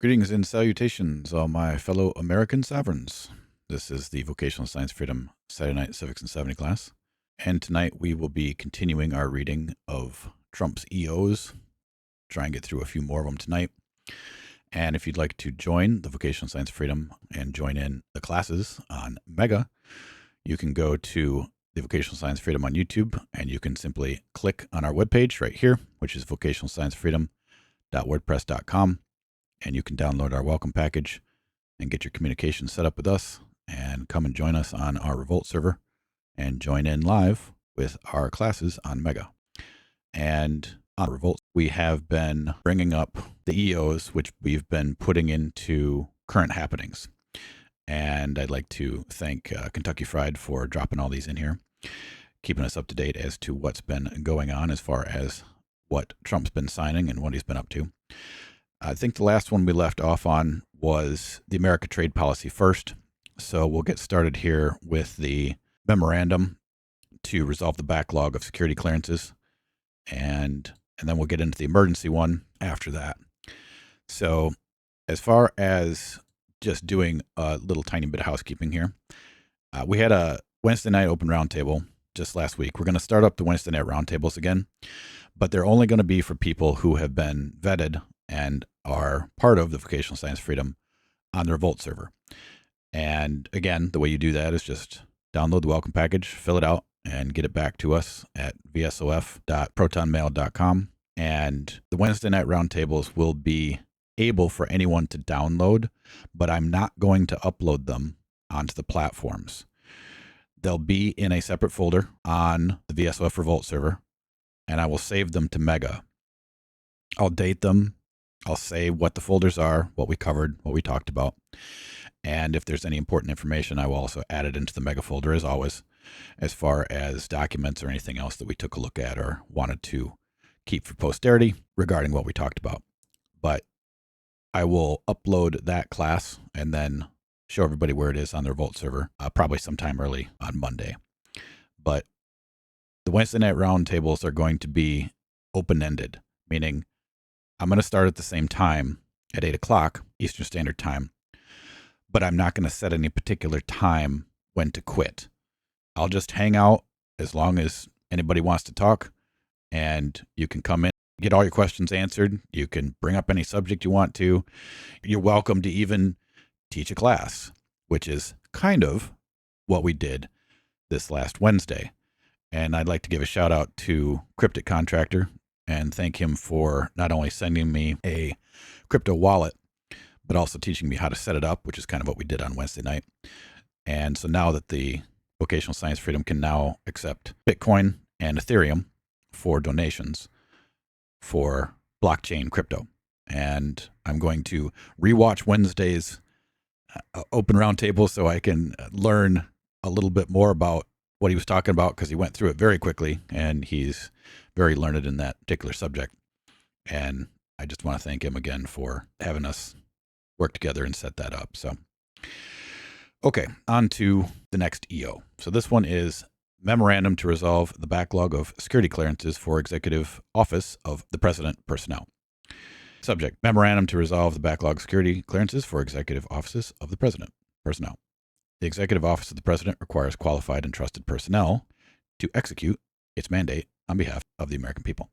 Greetings and salutations, all my fellow American sovereigns. This is the Vocational Science Freedom Saturday Night Civics and 70 class. And tonight we will be continuing our reading of Trump's EOs. Try and get through a few more of them tonight. And if you'd like to join the Vocational Science Freedom and join in the classes on Mega, you can go to the Vocational Science Freedom on YouTube, and you can simply click on our webpage right here, which is vocationalsciencefreedom.wordpress.com. And you can download our welcome package and get your communication set up with us and come and join us on our Revolt server and join in live with our classes on Mega. And on Revolt, we have been bringing up the EOs, which we've been putting into current happenings. And I'd like to thank Kentucky Fried for dropping all these in here, keeping us up to date as to what's been going on as far as what Trump's been signing and what he's been up to. I think the last one we left off on was the America trade policy first. So we'll get started here with the memorandum to resolve the backlog of security clearances. And then we'll get into the emergency one after that. So as far as just doing a little tiny bit of housekeeping here, we had a Wednesday night open roundtable just last week. We're going to start up the Wednesday night roundtables again, but they're only going to be for people who have been vetted and are part of the Vocational Science Freedom on the Revolt server. And again, the way you do that is just download the welcome package, fill it out, and get it back to us at vsof.protonmail.com. And the Wednesday night roundtables will be able for anyone to download, but I'm not going to upload them onto the platforms. They'll be in a separate folder on the VSOF Revolt server, and I will save them to Mega. I'll date them. I'll say what the folders are, what we covered, what we talked about. And if there's any important information, I will also add it into the Mega folder as always, as far as documents or anything else that we took a look at or wanted to keep for posterity regarding what we talked about. But I will upload that class and then show everybody where it is on the Revolt server, probably sometime early on Monday. But the Wednesday night roundtables are going to be open-ended, meaning I'm going to start at the same time at 8 o'clock Eastern Standard Time, but I'm not going to set any particular time when to quit. I'll just hang out as long as anybody wants to talk, and you can come in, get all your questions answered. You can bring up any subject you want to. You're welcome to even teach a class, which is kind of what we did this last Wednesday. And I'd like to give a shout out to Cryptic Contractor and thank him for not only sending me a crypto wallet, but also teaching me how to set it up, which is kind of what we did on Wednesday night. And so now that the Vocational Science Freedom can now accept Bitcoin and Ethereum for donations for blockchain crypto. And I'm going to rewatch Wednesday's open roundtable so I can learn a little bit more about what he was talking about, because he went through it very quickly and he's very learned in that particular subject. And I just want to thank him again for having us work together and set that up. So, okay, on to the next EO. So this one is Memorandum to Resolve the Backlog of Security Clearances for Executive Office of the President Personnel. Subject, Memorandum to Resolve the Backlog of Security Clearances for Executive Offices of the President Personnel. The Executive Office of the President requires qualified and trusted personnel to execute its mandate on behalf of the American people.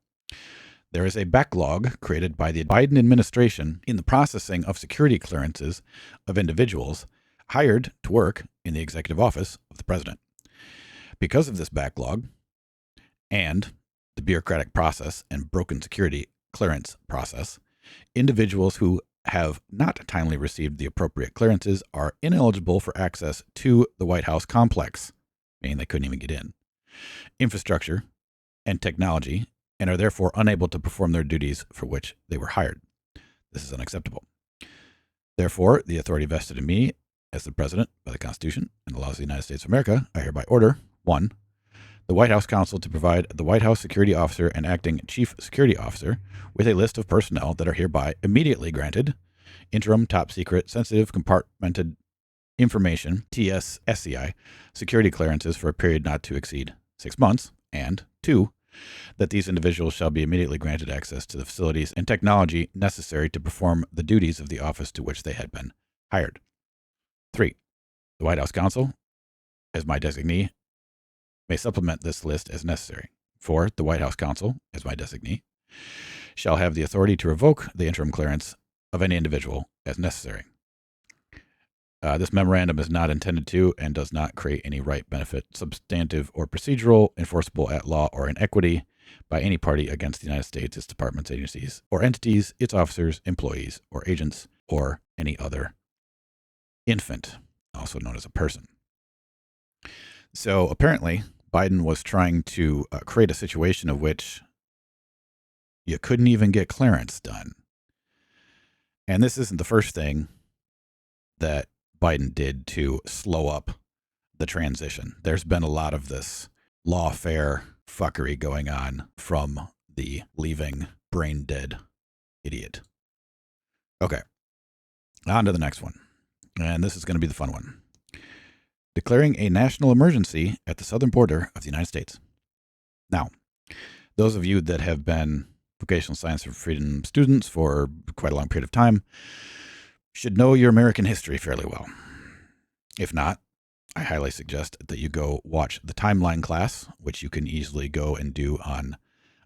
There is a backlog created by the Biden administration in the processing of security clearances of individuals hired to work in the Executive Office of the President. Because of this backlog and the bureaucratic process and broken security clearance process, individuals who have not timely received the appropriate clearances are ineligible for access to the White House complex, meaning they couldn't even get in, infrastructure, and technology, and are therefore unable to perform their duties for which they were hired. This is unacceptable. Therefore, the authority vested in me as the President by the Constitution and the laws of the United States of America, I hereby order, 1, the White House Counsel to provide the White House Security Officer and Acting Chief Security Officer with a list of personnel that are hereby immediately granted interim, top secret, sensitive, compartmented information, TS-SCI, security clearances for a period not to exceed 6 months, and 2, that these individuals shall be immediately granted access to the facilities and technology necessary to perform the duties of the office to which they had been hired. 3. The White House counsel, as my designee, may supplement this list as necessary. 4. The White House counsel, as my designee, shall have the authority to revoke the interim clearance of any individual as necessary. This memorandum is not intended to and does not create any right, benefit, substantive, or procedural, enforceable at law or in equity by any party against the United States, its departments, agencies, or entities, its officers, employees, or agents, or any other infant, also known as a person. So apparently, Biden was trying to create a situation of which you couldn't even get clearance done. And this isn't the first thing that Biden did to slow up the transition. There's been a lot of this lawfare fuckery going on from the leaving brain dead idiot. Okay, on to the next one. And this is going to be the fun one. Declaring a national emergency at the southern border of the United States. Now, those of you that have been vocational science for freedom students for quite a long period of time should know your American history fairly well. If not, I highly suggest that you go watch the timeline class, which you can easily go and do on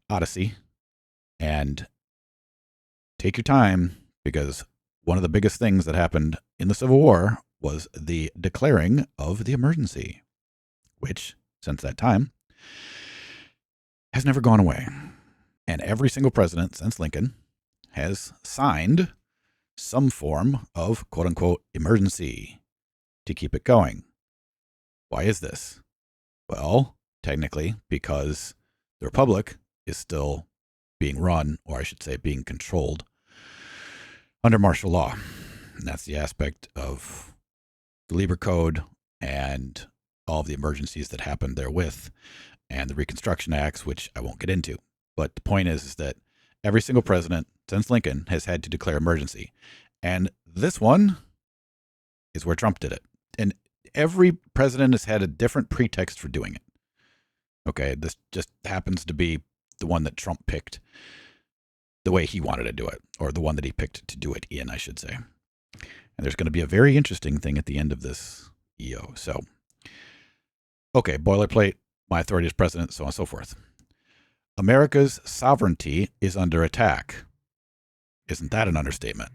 Odysee, and take your time, because one of the biggest things that happened in the Civil War was the declaring of the emergency, which, since that time, has never gone away. And every single president since Lincoln has signed some form of quote-unquote emergency to keep it going. Why is this? Well, technically, because the Republic is still being run, or I should say being controlled, under martial law. And that's the aspect of the Lieber Code and all of the emergencies that happened therewith, and the Reconstruction Acts, which I won't get into. But the point is that every single president since Lincoln has had to declare emergency. And this one is where Trump did it. And every president has had a different pretext for doing it. Okay, this just happens to be the one that Trump picked the way he wanted to do it, or the one that he picked to do it in, I should say. And there's going to be a very interesting thing at the end of this EO. So, okay, boilerplate, my authority as president, so on and so forth. America's sovereignty is under attack. Isn't that an understatement?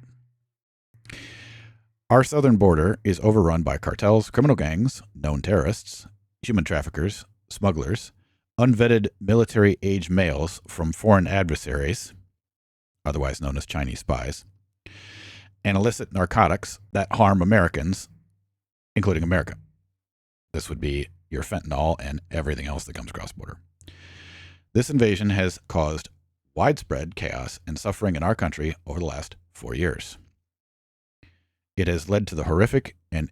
Our southern border is overrun by cartels, criminal gangs, known terrorists, human traffickers, smugglers, unvetted military-age males from foreign adversaries, otherwise known as Chinese spies, and illicit narcotics that harm Americans, including America. This would be your fentanyl and everything else that comes across the border. This invasion has caused widespread chaos and suffering in our country over the last 4 years. It has led to the horrific and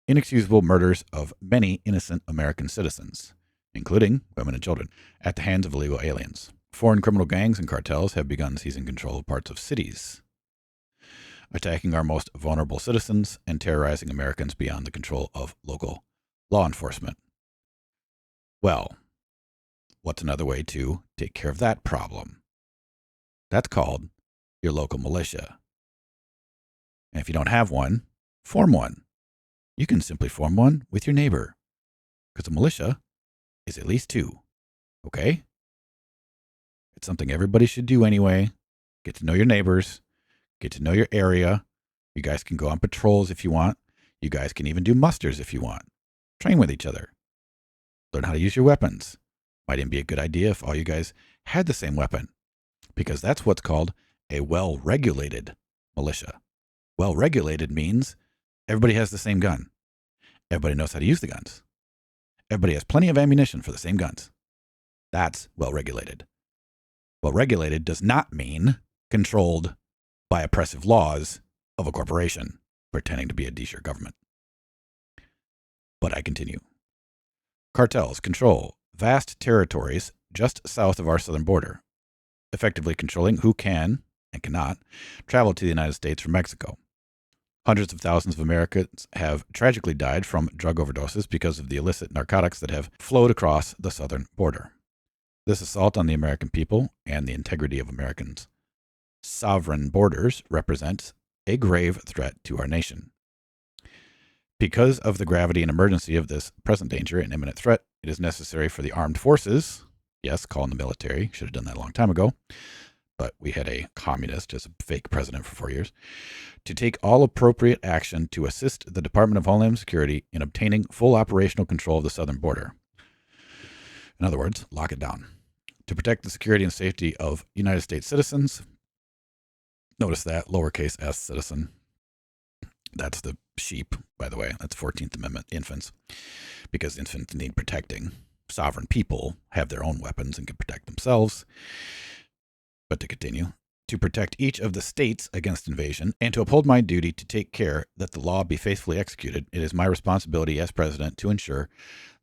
inexcusable murders of many innocent American citizens, including women and children, at the hands of illegal aliens. Foreign criminal gangs and cartels have begun seizing control of parts of cities, attacking our most vulnerable citizens and terrorizing Americans beyond the control of local law enforcement. Well, what's another way to take care of that problem? That's called your local militia. And if you don't have one, form one. You can simply form one with your neighbor, because a militia is at least two. Okay? It's something everybody should do anyway. Get to know your neighbors. Get to know your area. You guys can go on patrols if you want. You guys can even do musters if you want. Train with each other. Learn how to use your weapons. Might even be a good idea if all you guys had the same weapon, because that's what's called a well-regulated militia. Well-regulated means everybody has the same gun. Everybody knows how to use the guns. Everybody has plenty of ammunition for the same guns. That's well-regulated. Well-regulated does not mean controlled by oppressive laws of a corporation pretending to be a d-shirt government. But I continue. Cartels control vast territories just south of our southern border, effectively controlling who can and cannot travel to the United States from Mexico. Hundreds of thousands of Americans have tragically died from drug overdoses because of the illicit narcotics that have flowed across the southern border. This assault on the American people and the integrity of Americans' sovereign borders represents a grave threat to our nation. Because of the gravity and emergency of this present danger and imminent threat, it is necessary for the armed forces, yes, call in the military, should have done that a long time ago, but we had a communist as a fake president for 4 years, to take all appropriate action to assist the Department of Homeland Security in obtaining full operational control of the southern border. In other words, lock it down. To protect the security and safety of United States citizens, notice that, lowercase s citizen. That's the sheep, by the way. That's 14th Amendment infants, because infants need protecting. Sovereign people have their own weapons and can protect themselves. But to continue, to protect each of the states against invasion and to uphold my duty to take care that the law be faithfully executed, it is my responsibility as president to ensure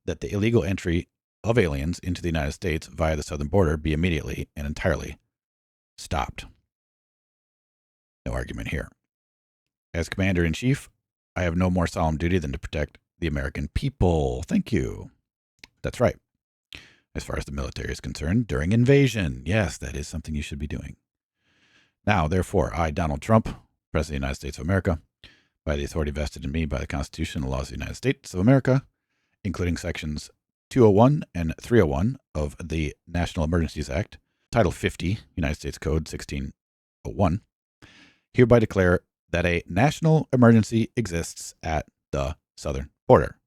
that the illegal entry of aliens into the United States via the southern border be immediately and entirely stopped. No argument here. As Commander-in-Chief, I have no more solemn duty than to protect the American people. Thank you. That's right. As far as the military is concerned, during invasion. Yes, that is something you should be doing. Now, therefore, I, Donald Trump, President of the United States of America, by the authority vested in me by the Constitution and laws of the United States of America, including sections 201 and 301 of the National Emergencies Act, Title 50, United States Code 1601, hereby declare that a national emergency exists at the southern border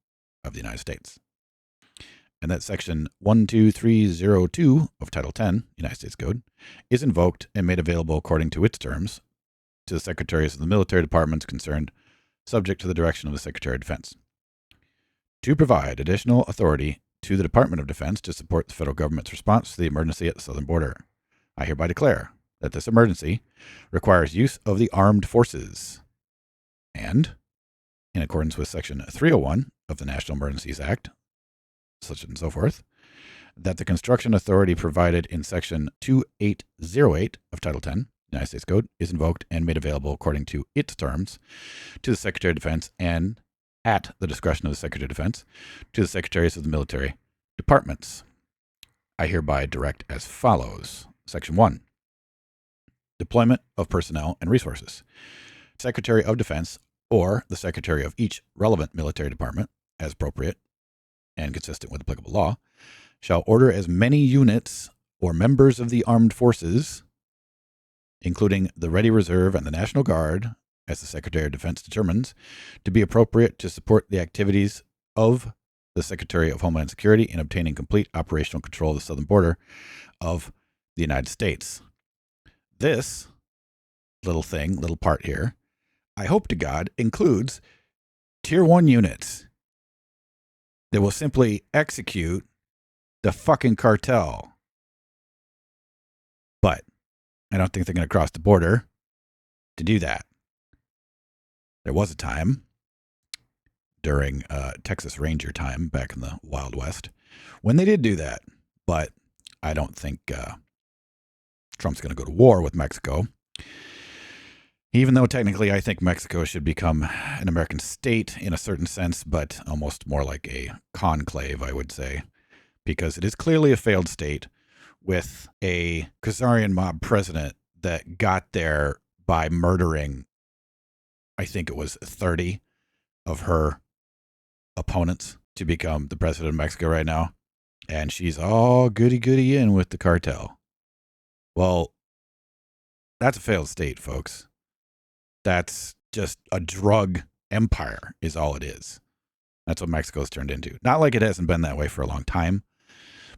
of the United States, and that Section 12302 of Title 10, United States Code, is invoked and made available according to its terms to the secretaries of the military departments concerned, subject to the direction of the Secretary of Defense, to provide additional authority to the Department of Defense to support the federal government's response to the emergency at the southern border. I hereby declare that this emergency requires use of the armed forces, and, in accordance with Section 301 of the National Emergencies Act, such and so forth, that the construction authority provided in Section 2808 of Title 10, United States Code, is invoked and made available according to its terms to the Secretary of Defense and, at the discretion of the Secretary of Defense, to the Secretaries of the military departments. I hereby direct as follows. Section 1. Deployment of personnel and resources. Secretary of Defense or the Secretary of each relevant military department, as appropriate and consistent with applicable law, shall order as many units or members of the armed forces, including the Ready Reserve and the National Guard, as the Secretary of Defense determines, to be appropriate to support the activities of the Secretary of Homeland Security in obtaining complete operational control of the southern border of the United States. This little part here, I hope to God, includes Tier 1 units that will simply execute the fucking cartel. But I don't think they're going to cross the border to do that. There was a time during Texas Ranger time back in the Wild West when they did do that. But I don't think Trump's going to go to war with Mexico. Even though technically I think Mexico should become an American state in a certain sense, but almost more like a conclave, I would say, because it is clearly a failed state with a Khazarian mob president that got there by murdering, I think it was 30 of her opponents to become the president of Mexico right now. And she's all goody-goody in with the cartel. Well, that's a failed state, folks. That's just a drug empire is all it is. That's what Mexico's turned into. Not like it hasn't been that way for a long time,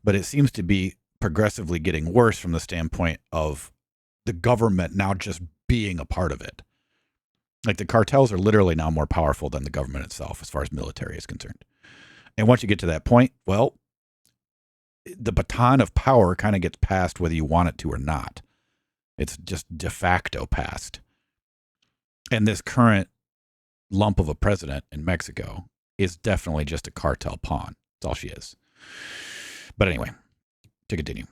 but it seems to be progressively getting worse from the standpoint of the government now just being a part of it. Like the cartels are literally now more powerful than the government itself as far as military is concerned. And once you get to that point, well, the baton of power kind of gets passed whether you want it to or not. It's just de facto passed. And this current lump of a president in Mexico is definitely just a cartel pawn. That's all she is. But anyway, to continue.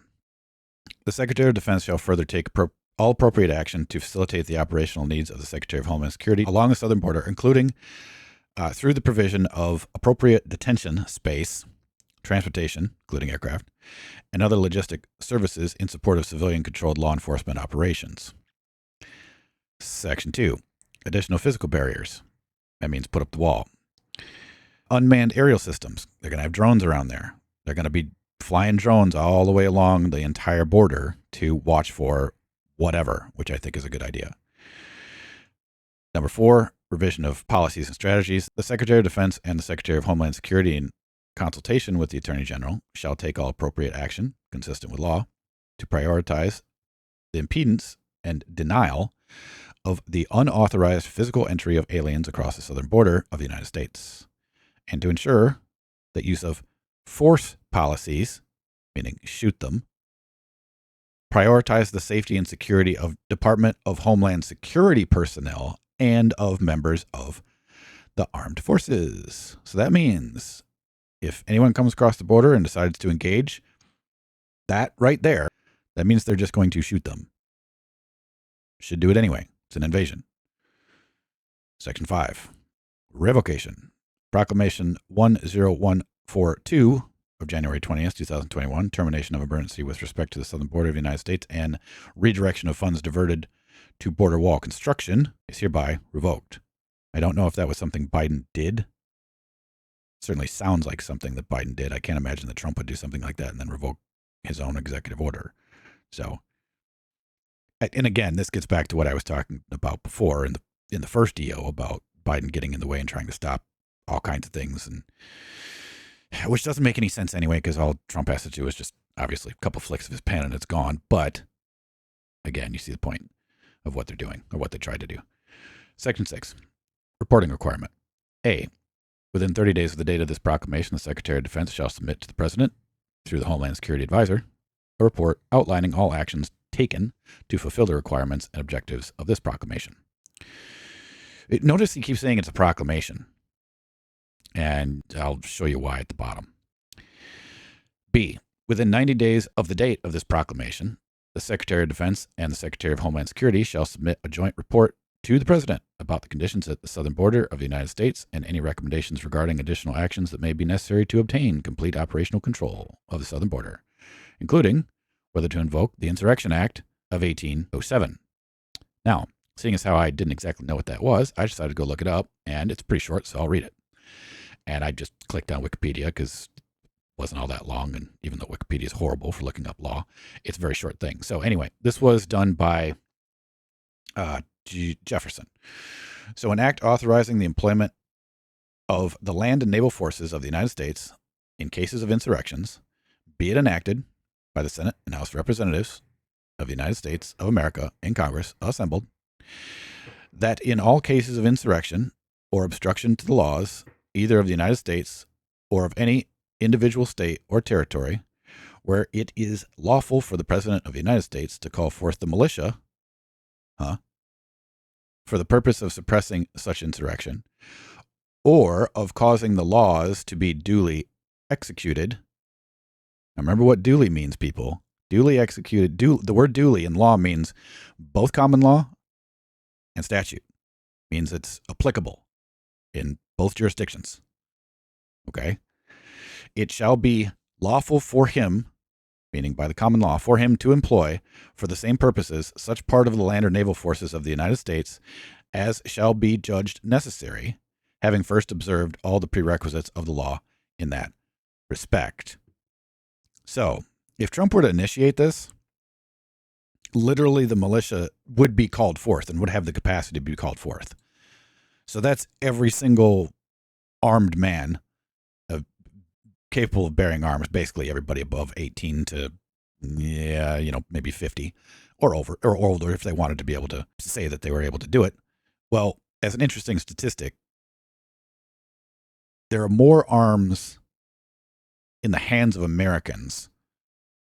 The Secretary of Defense shall further take all appropriate action to facilitate the operational needs of the Secretary of Homeland Security along the southern border, including through the provision of appropriate detention space, transportation, including aircraft, and other logistic services in support of civilian-controlled law enforcement operations. Section 2, additional physical barriers. That means put up the wall. Unmanned aerial systems. They're going to have drones around there. They're going to be flying drones all the way along the entire border to watch for whatever, which I think is a good idea. Number 4, revision of policies and strategies. The Secretary of Defense and the Secretary of Homeland Security, in consultation with the Attorney General, shall take all appropriate action consistent with law to prioritize the impedance and denial of the unauthorized physical entry of aliens across the southern border of the United States, and to ensure that use of force policies, meaning shoot them, prioritize the safety and security of Department of Homeland Security personnel and of members of the armed forces. So that means if anyone comes across the border and decides to engage, that right there, that means they're just going to shoot them. Should do it anyway. It's an invasion. Section 5, revocation. Proclamation 10142 of January 20th, 2021, termination of emergency with respect to the southern border of the United States and redirection of funds diverted to border wall construction is hereby revoked. I don't know if that was something Biden did. It certainly sounds like something that Biden did. I can't imagine that Trump would do something like that and then revoke his own executive order. So, and again, this gets back to what I was talking about before in the first EO about Biden getting in the way and trying to stop all kinds of things, and which doesn't make any sense anyway, because all Trump has to do is just obviously a couple flicks of his pen and it's gone. But again, you see the point of what they're doing or what they tried to do. Section 6, reporting requirement. A, within 30 days of the date of this proclamation, the Secretary of Defense shall submit to the President, through the Homeland Security Advisor, a report outlining all actions taken to fulfill the requirements and objectives of this proclamation. Notice he keeps saying it's a proclamation, and I'll show you why at the bottom. B, within 90 days of the date of this proclamation, the Secretary of Defense and the Secretary of Homeland Security shall submit a joint report to the President about the conditions at the southern border of the United States and any recommendations regarding additional actions that may be necessary to obtain complete operational control of the southern border, including whether to invoke the Insurrection Act of 1807. Now, seeing as how I didn't exactly know what that was, I decided to go look it up, and it's pretty short, so I'll read it. And I just clicked on Wikipedia because it wasn't all that long, and even though Wikipedia is horrible for looking up law, it's a very short thing. So anyway, this was done by Jefferson. So an act authorizing the employment of the land and naval forces of the United States in cases of insurrections, be it enacted by the Senate and House of Representatives of the United States of America in Congress assembled, that in all cases of insurrection or obstruction to the laws, either of the United States or of any individual state or territory, where it is lawful for the President of the United States to call forth the militia, for the purpose of suppressing such insurrection, or of causing the laws to be duly executed. Now remember what duly means, people. Duly executed. The word duly in law means both common law and statute. Means it's applicable in both jurisdictions. Okay? It shall be lawful for him, meaning by the common law, for him to employ for the same purposes such part of the land or naval forces of the United States as shall be judged necessary, having first observed all the prerequisites of the law in that respect. So, if Trump were to initiate this, literally the militia would be called forth and would have the capacity to be called forth. So that's every single armed man capable of bearing arms, basically everybody above 18 to, maybe 50 or older if they wanted to be able to say that they were able to do it. Well, as an interesting statistic, there are more arms in the hands of Americans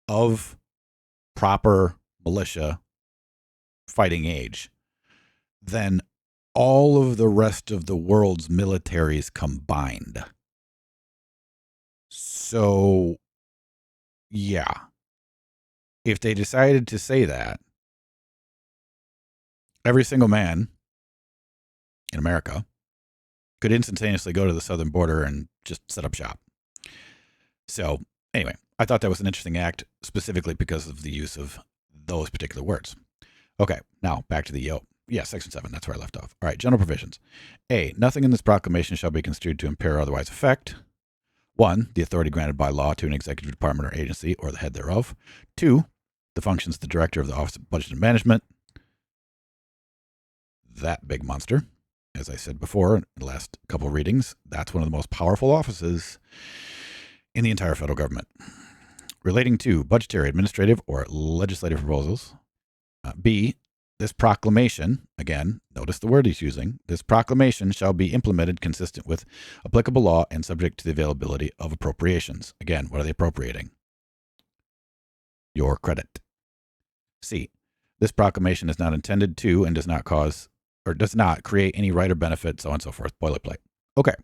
of proper militia fighting age than all of the rest of the world's militaries combined. So, yeah, if they decided to say that, every single man in America could instantaneously go to the southern border and just set up shop. So anyway, I thought that was an interesting act specifically because of the use of those particular words. Okay, now back to the EO. Yeah, Section 7, that's where I left off. All right, general provisions. A, nothing in this proclamation shall be construed to impair or otherwise affect. 1, the authority granted by law to an executive department or agency or the head thereof. 2, the functions of the director of the Office of Budget and Management. That big monster. As I said before in the last couple of readings, that's one of the most powerful offices in the entire federal government. Relating to budgetary, administrative, or legislative proposals. B, this proclamation, again, notice the word he's using, this proclamation shall be implemented consistent with applicable law and subject to the availability of appropriations. Again, what are they appropriating? Your credit. C, this proclamation is not intended to and does not cause or does not create any right or benefit, so on and so forth. Boilerplate. Okay.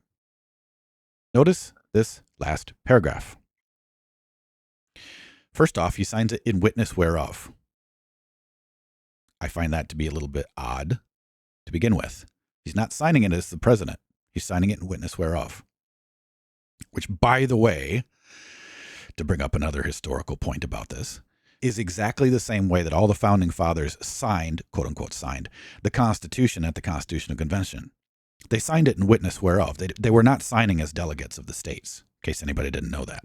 Notice this last paragraph. First off, he signs it in witness whereof. I find that to be a little bit odd to begin with. He's not signing it as the president. He's signing it in witness whereof. Which, by the way, to bring up another historical point about this, is exactly the same way that all the founding fathers signed, quote unquote, signed the Constitution at the Constitutional Convention. They signed it in witness whereof. They were not signing as delegates of the states, in case anybody didn't know that.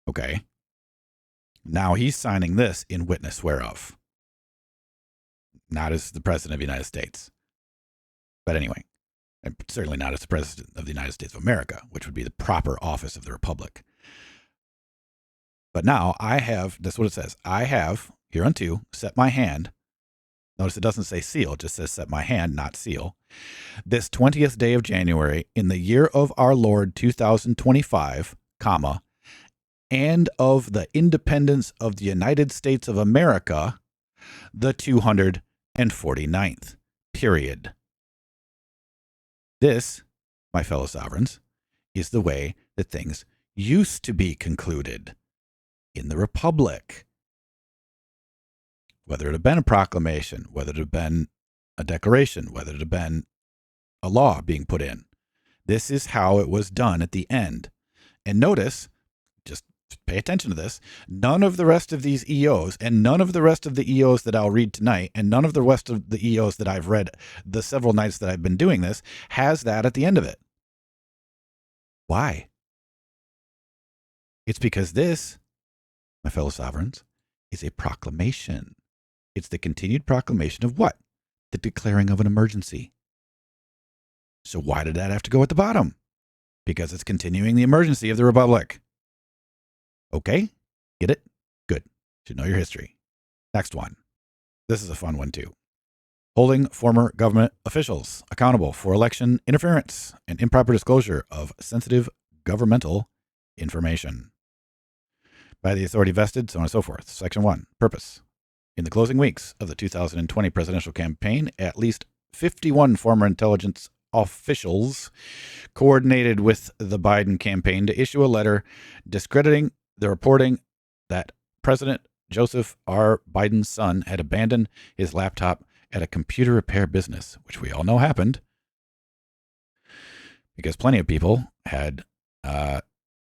Okay. Now he's signing this in witness whereof. Not as the President of the United States. But anyway, and certainly not as the President of the United States of America, which would be the proper office of the Republic. But now I have, that's what it says, I have, hereunto, set my hand. Notice it doesn't say seal, it just says set my hand, not seal. This 20th day of January, in the year of our Lord 2025, comma, and of the independence of the United States of America, the 249th, period. This, my fellow sovereigns, is the way that things used to be concluded in the Republic. Whether it had been a proclamation, whether it had been a declaration, whether it had been a law being put in. This is how it was done at the end. And notice, just pay attention to this, none of the rest of these EOs, and none of the rest of the EOs that I'll read tonight, and none of the rest of the EOs that I've read the several nights that I've been doing this, has that at the end of it. Why? It's because this, my fellow sovereigns, is a proclamation. It's the continued proclamation of what? The declaring of an emergency. So why did that have to go at the bottom? Because it's continuing the emergency of the Republic. Okay? Get it? Good. Should know your history. Next one. This is a fun one too. Holding former government officials accountable for election interference and improper disclosure of sensitive governmental information by the authority vested, so on and so forth. Section 1. Purpose. In the closing weeks of the 2020 presidential campaign, at least 51 former intelligence officials coordinated with the Biden campaign to issue a letter discrediting the reporting that President Joseph R. Biden's son had abandoned his laptop at a computer repair business, which we all know happened because plenty of people had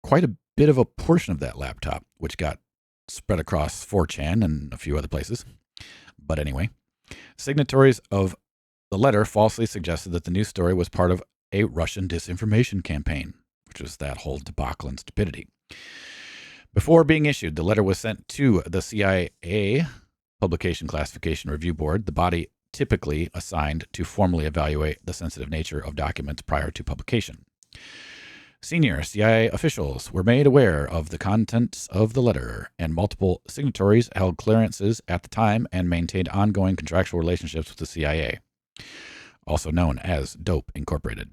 quite a bit of a portion of that laptop, which got spread across 4chan and a few other places. But anyway, signatories of the letter falsely suggested that the news story was part of a Russian disinformation campaign, which was that whole debacle and stupidity. Before being issued, the letter was sent to the CIA Publication Classification Review Board, the body typically assigned to formally evaluate the sensitive nature of documents prior to publication. Senior CIA officials were made aware of the contents of the letter, and multiple signatories held clearances at the time and maintained ongoing contractual relationships with the CIA, also known as DOPE Incorporated.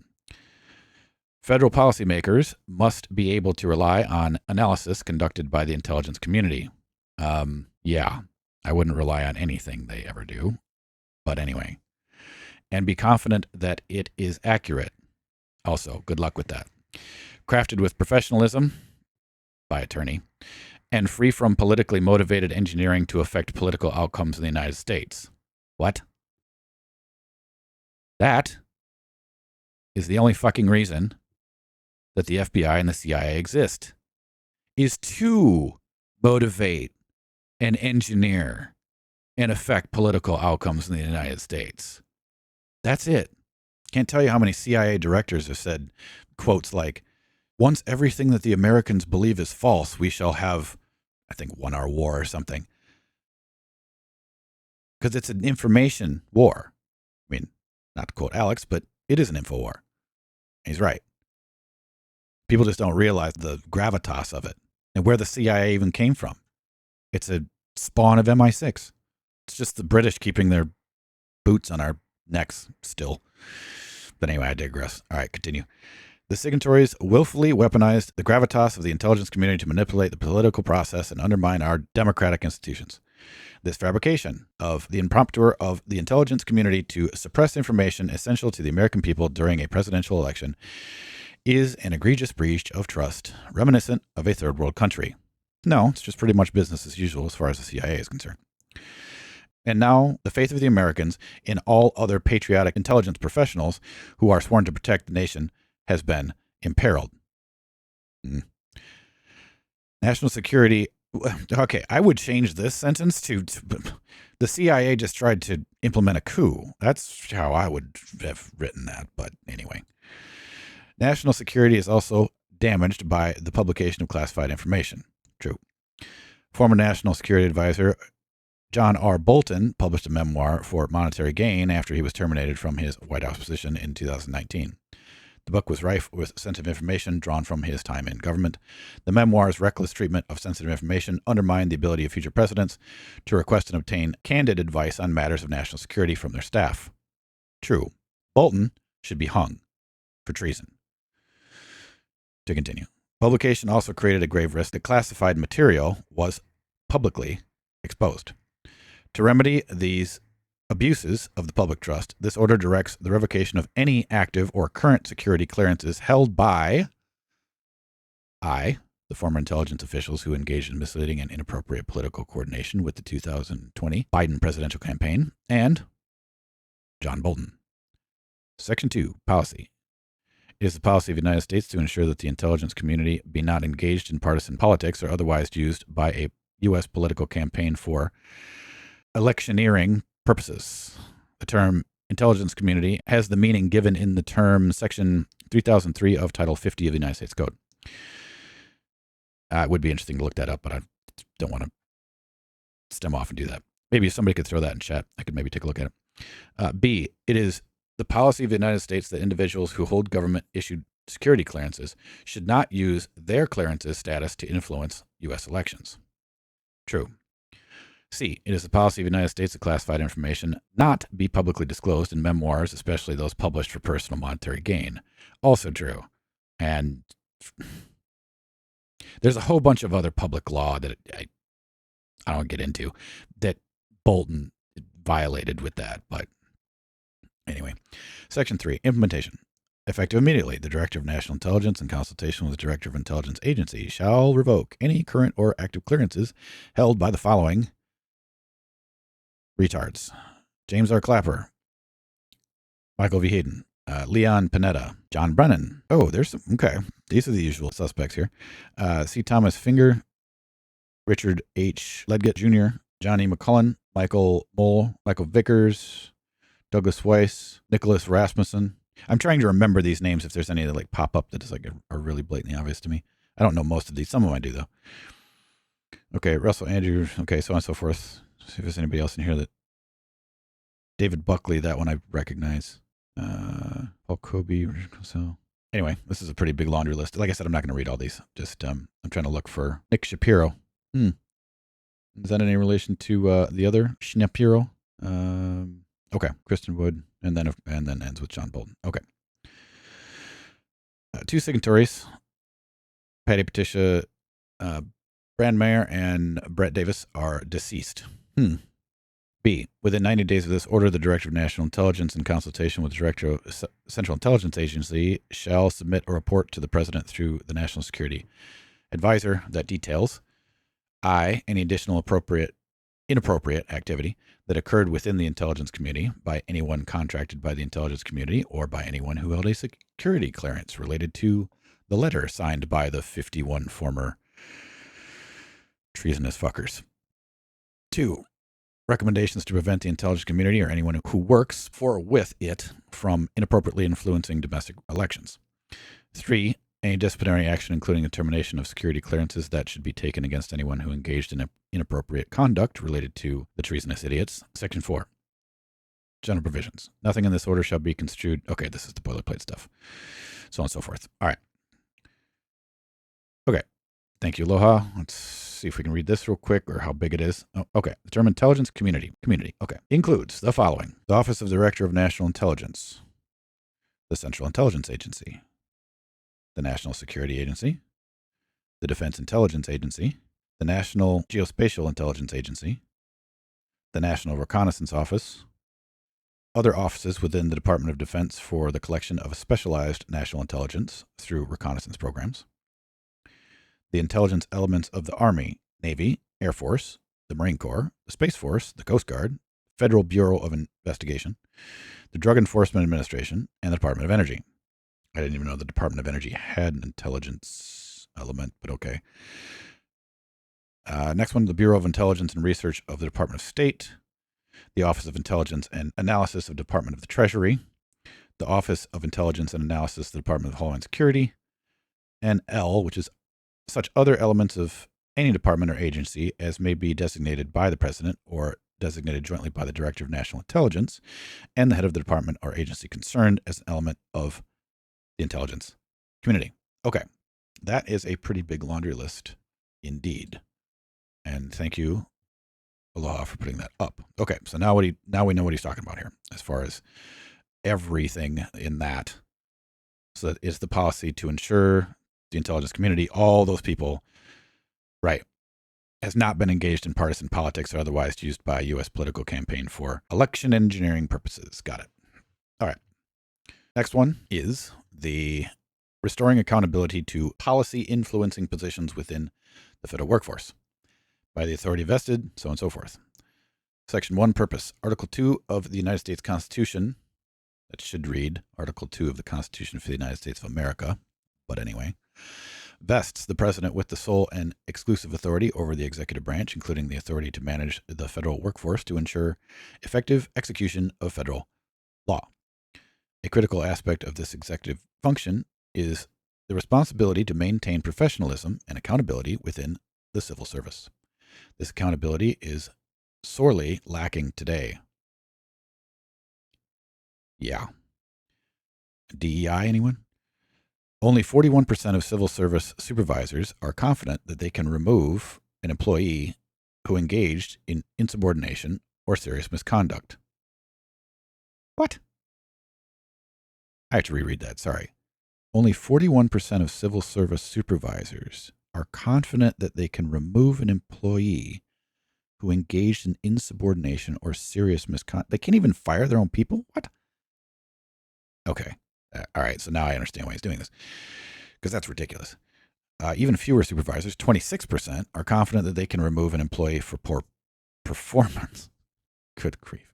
Federal policymakers must be able to rely on analysis conducted by the intelligence community. Yeah, I wouldn't rely on anything they ever do, but anyway. And be confident that it is accurate. Also, good luck with that. Crafted with professionalism by attorney and free from politically motivated engineering to affect political outcomes in the United States. What? That is the only fucking reason that the FBI and the CIA exist. is to motivate and engineer and affect political outcomes in the United States. That's it. Can't tell you how many CIA directors have said quotes like, once everything that the Americans believe is false, we shall have, I think, won our war or something. Because it's an information war. I mean, not to quote Alex, but it is an info war. He's right. People just don't realize the gravitas of it and where the CIA even came from. It's a spawn of MI6. It's just the British keeping their boots on our necks still. But anyway, I digress. All right, continue. The signatories willfully weaponized the gravitas of the intelligence community to manipulate the political process and undermine our democratic institutions. This fabrication of the impromptu of the intelligence community to suppress information essential to the American people during a presidential election is an egregious breach of trust, reminiscent of a third world country. No, it's just pretty much business as usual as far as the CIA is concerned. And now the faith of the Americans in all other patriotic intelligence professionals who are sworn to protect the nation has been imperiled. National security. Okay, I would change this sentence to the CIA just tried to implement a coup. That's how I would have written that. But anyway, national security is also damaged by the publication of classified information. True. Former National Security Advisor John R. Bolton published a memoir for monetary gain after he was terminated from his White House position in 2019. The book was rife with sensitive information drawn from his time in government. The memoir's reckless treatment of sensitive information undermined the ability of future presidents to request and obtain candid advice on matters of national security from their staff. True. Bolton should be hung for treason. To continue. Publication also created a grave risk that classified material was publicly exposed. To remedy these abuses of the public trust, this order directs the revocation of any active or current security clearances held by the former intelligence officials who engaged in misleading and inappropriate political coordination with the 2020 Biden presidential campaign, and John Bolton. Section 2, Policy. It is the policy of the United States to ensure that the intelligence community be not engaged in partisan politics or otherwise used by a U.S. political campaign for electioneering purposes. The term intelligence community has the meaning given in the term Section 3003 of Title 50 of the United States Code. It would be interesting to look that up, but I don't want to stem off and do that. Maybe if somebody could throw that in chat, I could maybe take a look at it. B, it is the policy of the United States that individuals who hold government-issued security clearances should not use their clearances status to influence U.S. elections. True. C, it is the policy of the United States that classified information not be publicly disclosed in memoirs, especially those published for personal monetary gain. Also true. And there's a whole bunch of other public law that I don't get into that Bolton violated with that, but anyway. Section 3, Implementation. Effective immediately, the Director of National Intelligence, in consultation with the Director of Intelligence Agency, shall revoke any current or active clearances held by the following retards: James R. Clapper, Michael V. Hayden, Leon Panetta, John Brennan. Oh, there's some, okay. These are the usual suspects here. C. Thomas Finger, Richard H. Ledgett Jr., Johnny McCullen, Michael Mole, Michael Vickers, Douglas Weiss, Nicholas Rasmussen. I'm trying to remember these names if there's any that like pop up that is like are really blatantly obvious to me. I don't know most of these. Some of them I do though. Okay, Russell Andrews. Okay, so on and so forth. See if there's anybody else in here that. David Buckley, that one I recognize. Paul Kobe. So anyway, this is a pretty big laundry list. Like I said, I'm not going to read all these. Just I'm trying to look for Nick Shapiro. Is that in any relation to the other Shapiro? Okay, Kristen Wood, and then ends with John Bolton. Okay. 2 signatories, Patty Patricia Brandmeier and Brett Davis, are deceased. B, within 90 days of this order, the Director of National Intelligence, in consultation with the Director of Central Intelligence Agency, shall submit a report to the President through the National Security Advisor that details any additional inappropriate activity that occurred within the intelligence community by anyone contracted by the intelligence community or by anyone who held a security clearance related to the letter signed by the 51 former Treasonous fuckers. 2. Recommendations to prevent the intelligence community or anyone who works for or with it from inappropriately influencing domestic elections. 3. Any disciplinary action, including the termination of security clearances, that should be taken against anyone who engaged in inappropriate conduct related to the treasonous idiots. Section 4. General provisions. Nothing in this order shall be construed. Okay, this is the boilerplate stuff. So on and so forth. All right. Okay. Thank you, Aloha. Let's see if we can read this real quick or how big it is. Oh, okay. The term intelligence community. Okay. Includes the following: the Office of Director of National Intelligence, the Central Intelligence Agency, the National Security Agency, the Defense Intelligence Agency, the National Geospatial Intelligence Agency, the National Reconnaissance Office, other offices within the Department of Defense for the collection of specialized national intelligence through reconnaissance programs, the intelligence elements of the Army, Navy, Air Force, the Marine Corps, the Space Force, the Coast Guard, Federal Bureau of Investigation, the Drug Enforcement Administration, and the Department of Energy. I didn't even know the Department of Energy had an intelligence element, but okay. Next one, the Bureau of Intelligence and Research of the Department of State, the Office of Intelligence and Analysis of the Department of the Treasury, the Office of Intelligence and Analysis of the Department of Homeland Security, and L, which is such other elements of any department or agency as may be designated by the President or designated jointly by the Director of National Intelligence and the head of the department or agency concerned as an element of the intelligence community. Okay, that is a pretty big laundry list indeed. And thank you, Aloha, for putting that up. Okay, so now we know what he's talking about here as far as everything in that. So that is the policy to ensure the intelligence community, all those people, right, has not been engaged in partisan politics or otherwise used by a U.S. political campaign for election engineering purposes. Got it. All right. Next one is the restoring accountability to policy influencing positions within the federal workforce by the authority vested, so on and so forth. Section 1, purpose. Article 2 of the United States Constitution, that should read Article 2 of the Constitution for the United States of America, but anyway, vests the President with the sole and exclusive authority over the executive branch, including the authority to manage the federal workforce to ensure effective execution of federal law. A critical aspect of this executive function is the responsibility to maintain professionalism and accountability within the civil service. This accountability is sorely lacking today. Yeah. DEI, anyone? Only 41% of civil service supervisors are confident that they can remove an employee who engaged in insubordination or serious misconduct. What? I have to reread that, sorry. Only 41% of civil service supervisors are confident that they can remove an employee who engaged in insubordination or serious misconduct. They can't even fire their own people? What? Okay. All right, so now I understand why he's doing this, because that's ridiculous. Even fewer supervisors, 26%, are confident that they can remove an employee for poor performance. Good grief.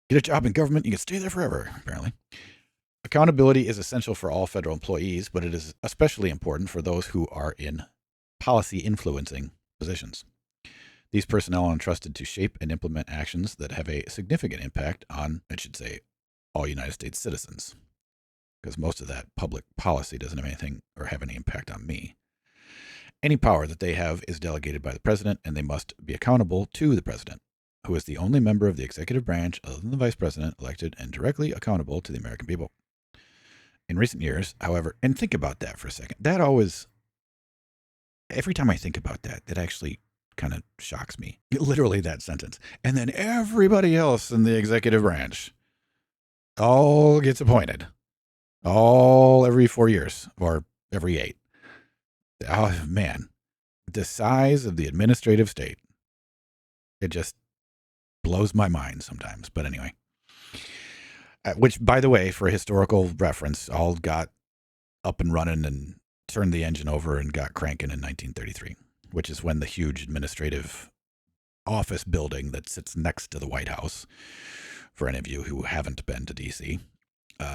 Get a job in government, you can stay there forever, apparently. Accountability is essential for all federal employees, but it is especially important for those who are in policy influencing positions. These personnel are entrusted to shape and implement actions that have a significant impact on, I should say, all United States citizens, because most of that public policy doesn't have anything or have any impact on me. Any power that they have is delegated by the President, and they must be accountable to the President, who is the only member of the executive branch other than the Vice President elected and directly accountable to the American people. In recent years, however, and think about that for a second, that always, every time I think about that, that actually kind of shocks me. Literally that sentence. And then everybody else in the executive branch all gets appointed. All every 4 years or every 8. Oh, man. The size of the administrative state. It just blows my mind sometimes. But anyway. Which, by the way, for historical reference, all got up and running and turned the engine over and got cranking in 1933, which is when the huge administrative office building that sits next to the White House, for any of you who haven't been to D.C.,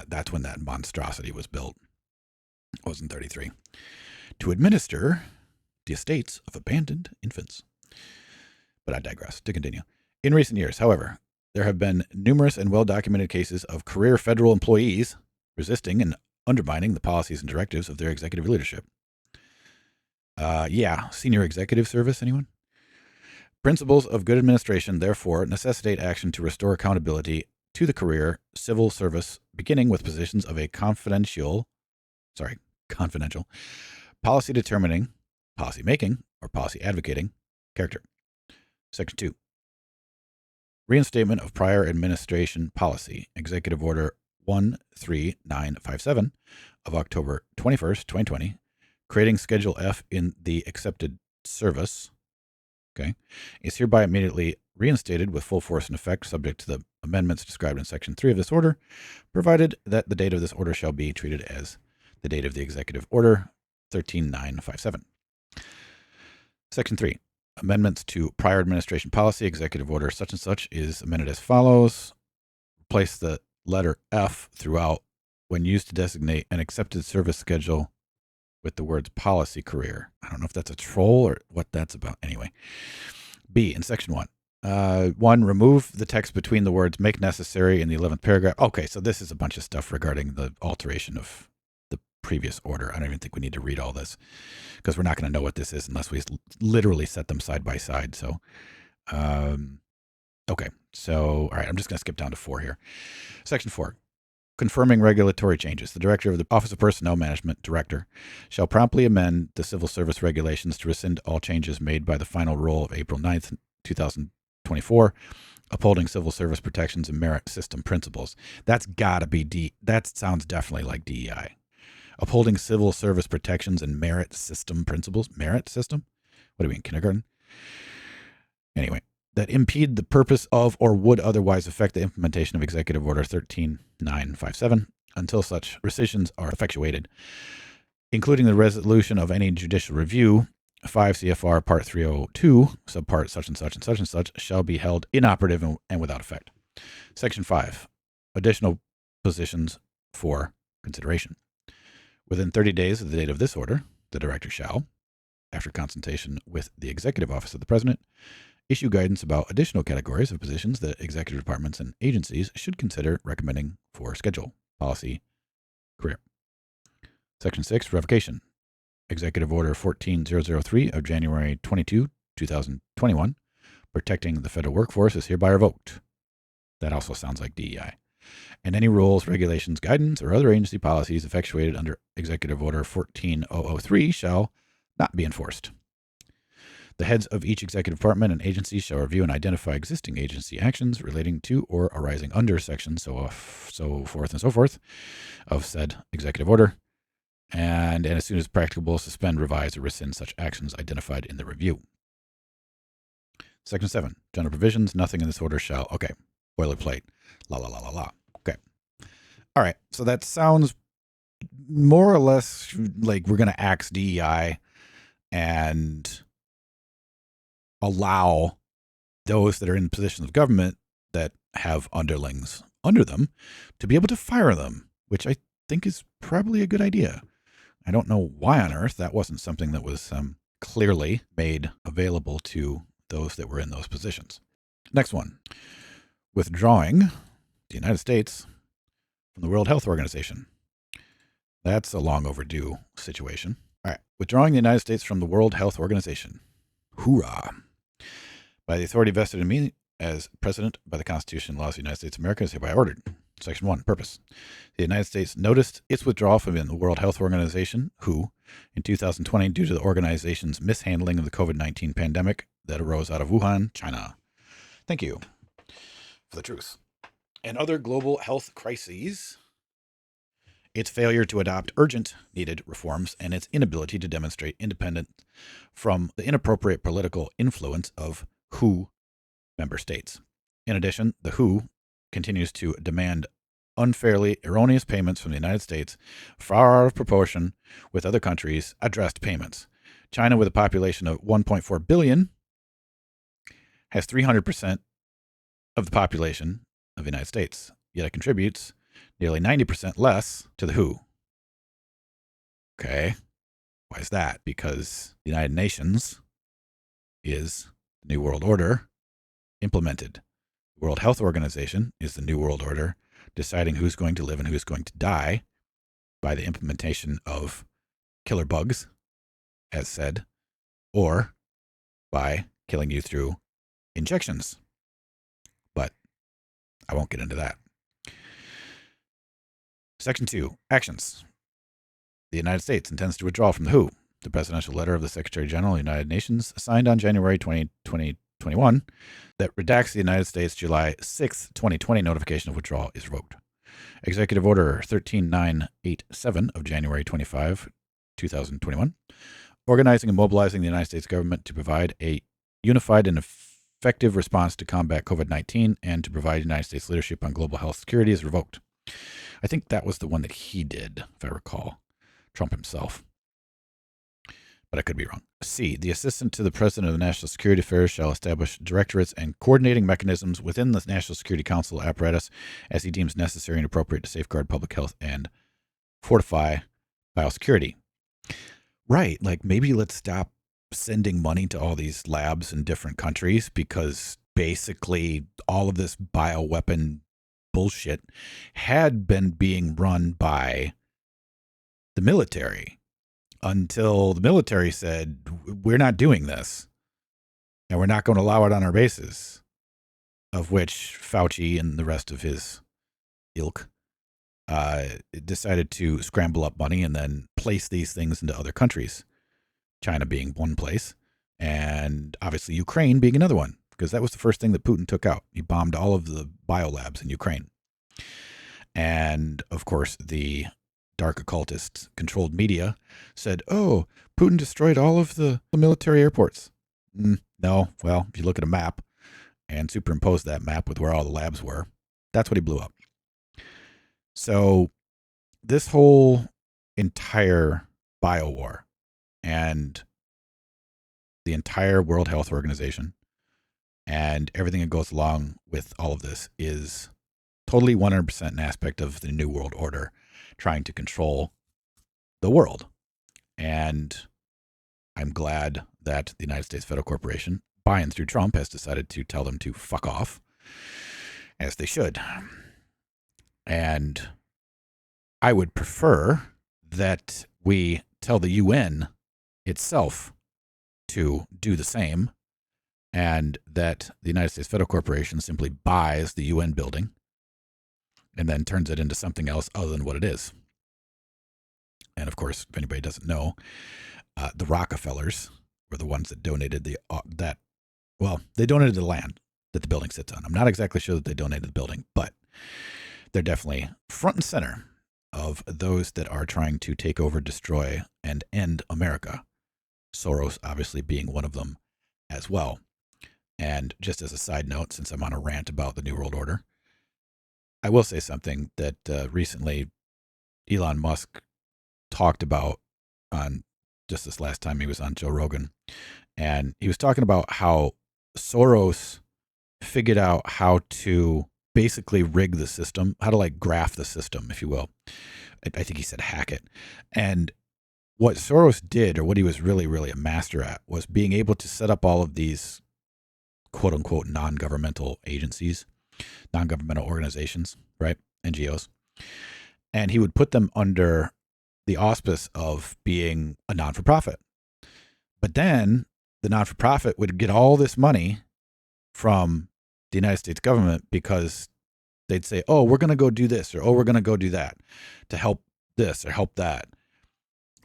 that's when that monstrosity was built. It was in 33. to administer the estates of abandoned infants. But I digress. To continue. In recent years, however, there have been numerous and well-documented cases of career federal employees resisting and undermining the policies and directives of their executive leadership. Senior executive service, anyone? Principles of good administration, therefore, necessitate action to restore accountability to the career civil service, beginning with positions of a confidential, policy determining, policy making, or policy advocating character. Section 2. Reinstatement of prior administration policy, Executive Order 13957 of October 21st, 2020, creating Schedule F in the accepted service, is hereby immediately reinstated with full force and effect, subject to the amendments described in Section 3 of this order, provided that the date of this order shall be treated as the date of the Executive Order 13957. Section 3. Amendments to prior administration policy, Executive Order such and such is amended as follows. Replace the letter F throughout when used to designate an accepted service schedule with the words policy career. I don't know if that's a troll or what that's about. Anyway. B, in Section 1. 1, remove the text between the words make necessary in the 11th paragraph. Okay, so this is a bunch of stuff regarding the alteration of the previous order. I don't even think we need to read all this because we're not going to know what this is unless we literally set them side by side. So, okay. So, all right, I'm just going to skip down to 4 here. Section 4. Confirming regulatory changes. The Director of the Office of Personnel Management, Director, shall promptly amend the Civil Service Regulations to rescind all changes made by the final rule of April 9th, 2024, upholding civil service protections and merit system principles. That's got to be that sounds definitely like DEI. Upholding civil service protections and merit system principles. Merit system? What do we mean, kindergarten? Anyway. That impede the purpose of or would otherwise affect the implementation of Executive Order 13957 until such rescissions are effectuated, including the resolution of any judicial review. 5 CFR Part 302, subpart such and such and such and such, shall be held inoperative and without effect. Section 5. Additional positions for consideration. Within 30 days of the date of this order, the Director shall, after consultation with the Executive Office of the President, issue guidance about additional categories of positions that executive departments and agencies should consider recommending for schedule, policy, career. Section 6, revocation. Executive Order 14003 of January 22, 2021, protecting the federal workforce is hereby revoked. That also sounds like DEI. And any rules, regulations, guidance, or other agency policies effectuated under Executive Order 14003 shall not be enforced. The heads of each executive department and agency shall review and identify existing agency actions relating to or arising under sections, so forth and so forth, of said executive order, and as soon as practicable, suspend, revise, or rescind such actions identified in the review. Section 7, general provisions. Nothing in this order shall, boilerplate, la. Okay. All right, so that sounds more or less like we're going to axe DEI and allow those that are in positions of government that have underlings under them to be able to fire them, which I think is probably a good idea. I don't know why on earth that wasn't something that was clearly made available to those that were in those positions. Next one, withdrawing the United States from the World Health Organization. That's a long overdue situation. All right, withdrawing the United States from the World Health Organization. Hoorah. By the authority vested in me as President by the Constitution and laws of the United States of America is hereby ordered. Section 1, purpose. The United States noticed its withdrawal from the World Health Organization, WHO, in 2020 due to the organization's mishandling of the COVID-19 pandemic that arose out of Wuhan, China. Thank you for the truth. And other global health crises, its failure to adopt urgent needed reforms, and its inability to demonstrate independence from the inappropriate political influence of WHO member states. In addition, the WHO continues to demand unfairly erroneous payments from the United States, far out of proportion with other countries' addressed payments. China, with a population of 1.4 billion, has 300% of the population of the United States, yet it contributes nearly 90% less to the WHO. Okay. Why is that? Because the United Nations is the New World Order implemented. The World Health Organization is the New World Order deciding who's going to live and who's going to die by the implementation of killer bugs, as said, or by killing you through injections. But I won't get into that. Section 2, actions. The United States intends to withdraw from the WHO. The presidential letter of the Secretary General of the United Nations, signed on January 2021, that redacts the United States July 6, 2020 notification of withdrawal is revoked. Executive Order 13987 of January 25, 2021, organizing and mobilizing the United States government to provide a unified and effective response to combat COVID-19 and to provide United States leadership on global health security is revoked. I think that was the one that he did, if I recall, Trump himself. But I could be wrong. C, the assistant to the president of National Security Affairs shall establish directorates and coordinating mechanisms within the National Security Council apparatus as he deems necessary and appropriate to safeguard public health and fortify biosecurity. Right, like maybe let's stop sending money to all these labs in different countries, because basically all of this bioweapon bullshit had been being run by the military until the military said, we're not doing this and we're not going to allow it on our bases, of which Fauci and the rest of his ilk decided to scramble up money and then place these things into other countries, China being one place, and obviously Ukraine being another one, because that was the first thing that Putin took out. He bombed all of the biolabs in Ukraine. And, of course, the dark occultist controlled media said, oh, Putin destroyed all of the military airports. No, well, if you look at a map and superimpose that map with where all the labs were, that's what he blew up. So this whole entire biowar and the entire World Health Organization and everything that goes along with all of this is totally 100% an aspect of the New World Order trying to control the world. And I'm glad that the United States Federal Corporation, by and through Trump, has decided to tell them to fuck off, as they should. And I would prefer that we tell the UN itself to do the same, and that the United States Federal Corporation simply buys the UN building and then turns it into something else other than what it is. And of course, if anybody doesn't know, the Rockefellers were the ones that donated they donated the land that the building sits on. I'm not exactly sure that they donated the building, but they're definitely front and center of those that are trying to take over, destroy, and end America. Soros obviously being one of them as well. And just as a side note, since I'm on a rant about the New World Order, I will say something that recently Elon Musk talked about on just this last time he was on Joe Rogan. And he was talking about how Soros figured out how to basically rig the system, how to like graft the system, if you will. I think he said hack it. And what Soros did, or what he was really, really a master at, was being able to set up all of these quote unquote non-governmental agencies, non-governmental organizations, right? NGOs. And he would put them under the auspice of being a non-for-profit. But then the non-for-profit would get all this money from the United States government because they'd say, oh, we're going to go do this, or oh, we're going to go do that to help this or help that.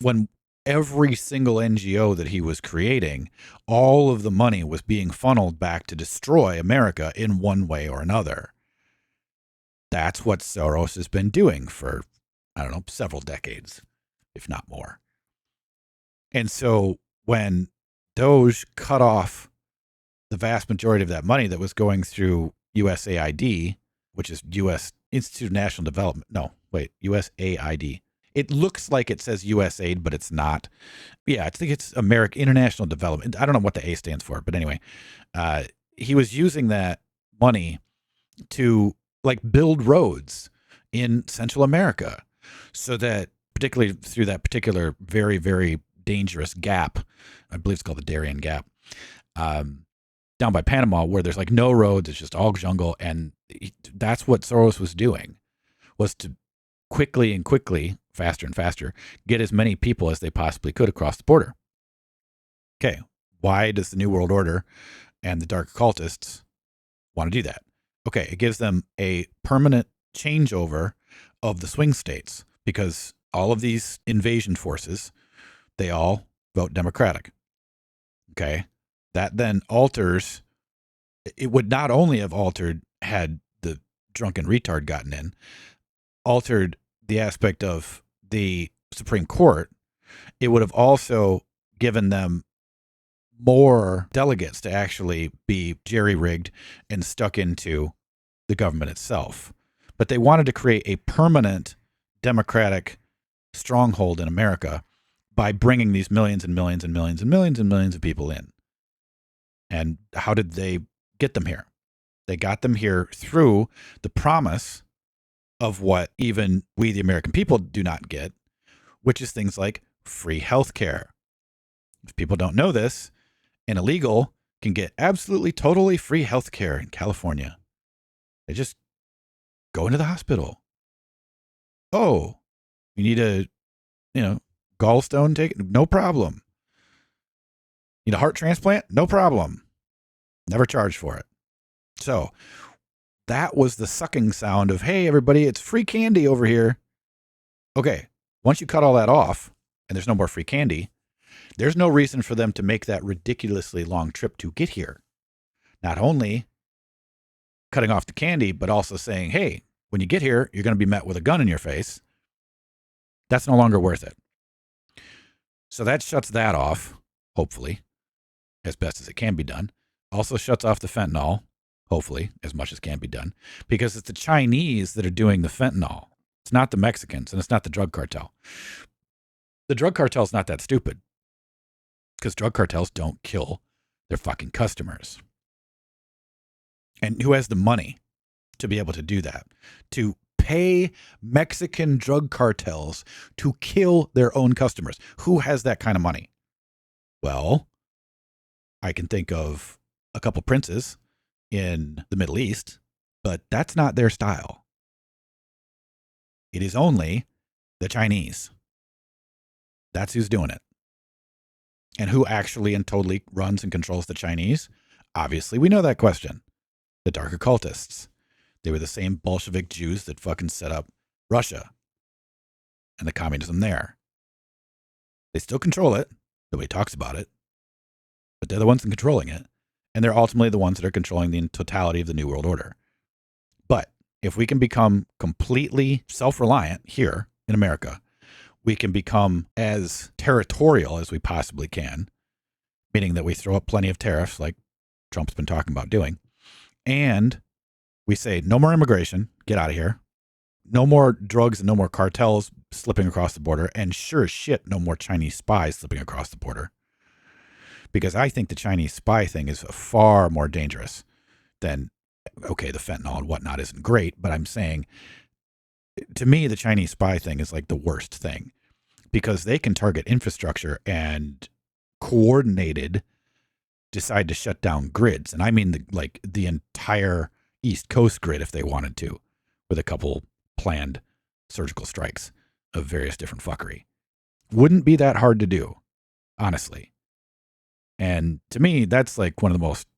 When every single NGO that he was creating, all of the money was being funneled back to destroy America in one way or another. That's what Soros has been doing for, I don't know, several decades, if not more. And so when Doge cut off the vast majority of that money that was going through USAID, which is U.S. Institute of National Development. No, wait, USAID. It looks like it says USAID, but it's not. Yeah, I think it's American International Development. I don't know what the A stands for, but anyway, he was using that money to like build roads in Central America, so that particularly through that particular very, very dangerous gap. I believe it's called the Darien Gap. Down by Panama, where there's like no roads, it's just all jungle. And that's what Soros was doing, was to quickly, faster and faster, get as many people as they possibly could across the border. Okay, why does the New World Order and the dark occultists want to do that? Okay, it gives them a permanent changeover of the swing states, because all of these invasion forces, they all vote Democratic. Okay, that then alters, it would not only have altered had the drunken retard gotten in, altered the aspect of the Supreme Court, it would have also given them more delegates to actually be jerry-rigged and stuck into the government itself. But they wanted to create a permanent Democratic stronghold in America by bringing these millions and millions and millions and millions and millions of people in. And how did they get them here? They got them here through the promise of what even we, the American people, do not get, which is things like free health care. If people don't know this, an illegal can get absolutely totally free health care in California. They just go into the hospital. Oh, you need a, gallstone taken? No problem. Need a heart transplant? No problem. Never charge for it. So that was the sucking sound of, hey, everybody, it's free candy over here. Okay, once you cut all that off and there's no more free candy, there's no reason for them to make that ridiculously long trip to get here. Not only cutting off the candy, but also saying, hey, when you get here, you're going to be met with a gun in your face. That's no longer worth it. So that shuts that off, hopefully, as best as it can be done. Also shuts off the fentanyl, hopefully, as much as can be done, because it's the Chinese that are doing the fentanyl. It's not the Mexicans, and it's not the drug cartel. The drug cartel is not that stupid, because drug cartels don't kill their fucking customers. And who has the money to be able to do that? To pay Mexican drug cartels to kill their own customers. Who has that kind of money? Well, I can think of a couple princes in the Middle East, but that's not their style. It is only the Chinese. That's who's doing it. And who actually and totally runs and controls the Chinese? Obviously, we know that question. The dark occultists. They were the same Bolshevik Jews that fucking set up Russia and the communism there. They still control it. Nobody talks about it. But they're the ones controlling it. And they're ultimately the ones that are controlling the totality of the New World Order. But if we can become completely self-reliant here in America, we can become as territorial as we possibly can, meaning that we throw up plenty of tariffs like Trump's been talking about doing. And we say, no more immigration, get out of here. No more drugs and no more cartels slipping across the border. And sure as shit, no more Chinese spies slipping across the border. Because I think the Chinese spy thing is far more dangerous than, okay, the fentanyl and whatnot isn't great, but I'm saying, to me, the Chinese spy thing is like the worst thing, because they can target infrastructure and coordinated decide to shut down grids. And I mean the entire East Coast grid if they wanted to, with a couple planned surgical strikes of various different fuckery. Wouldn't be that hard to do, honestly. And to me, that's like one of the most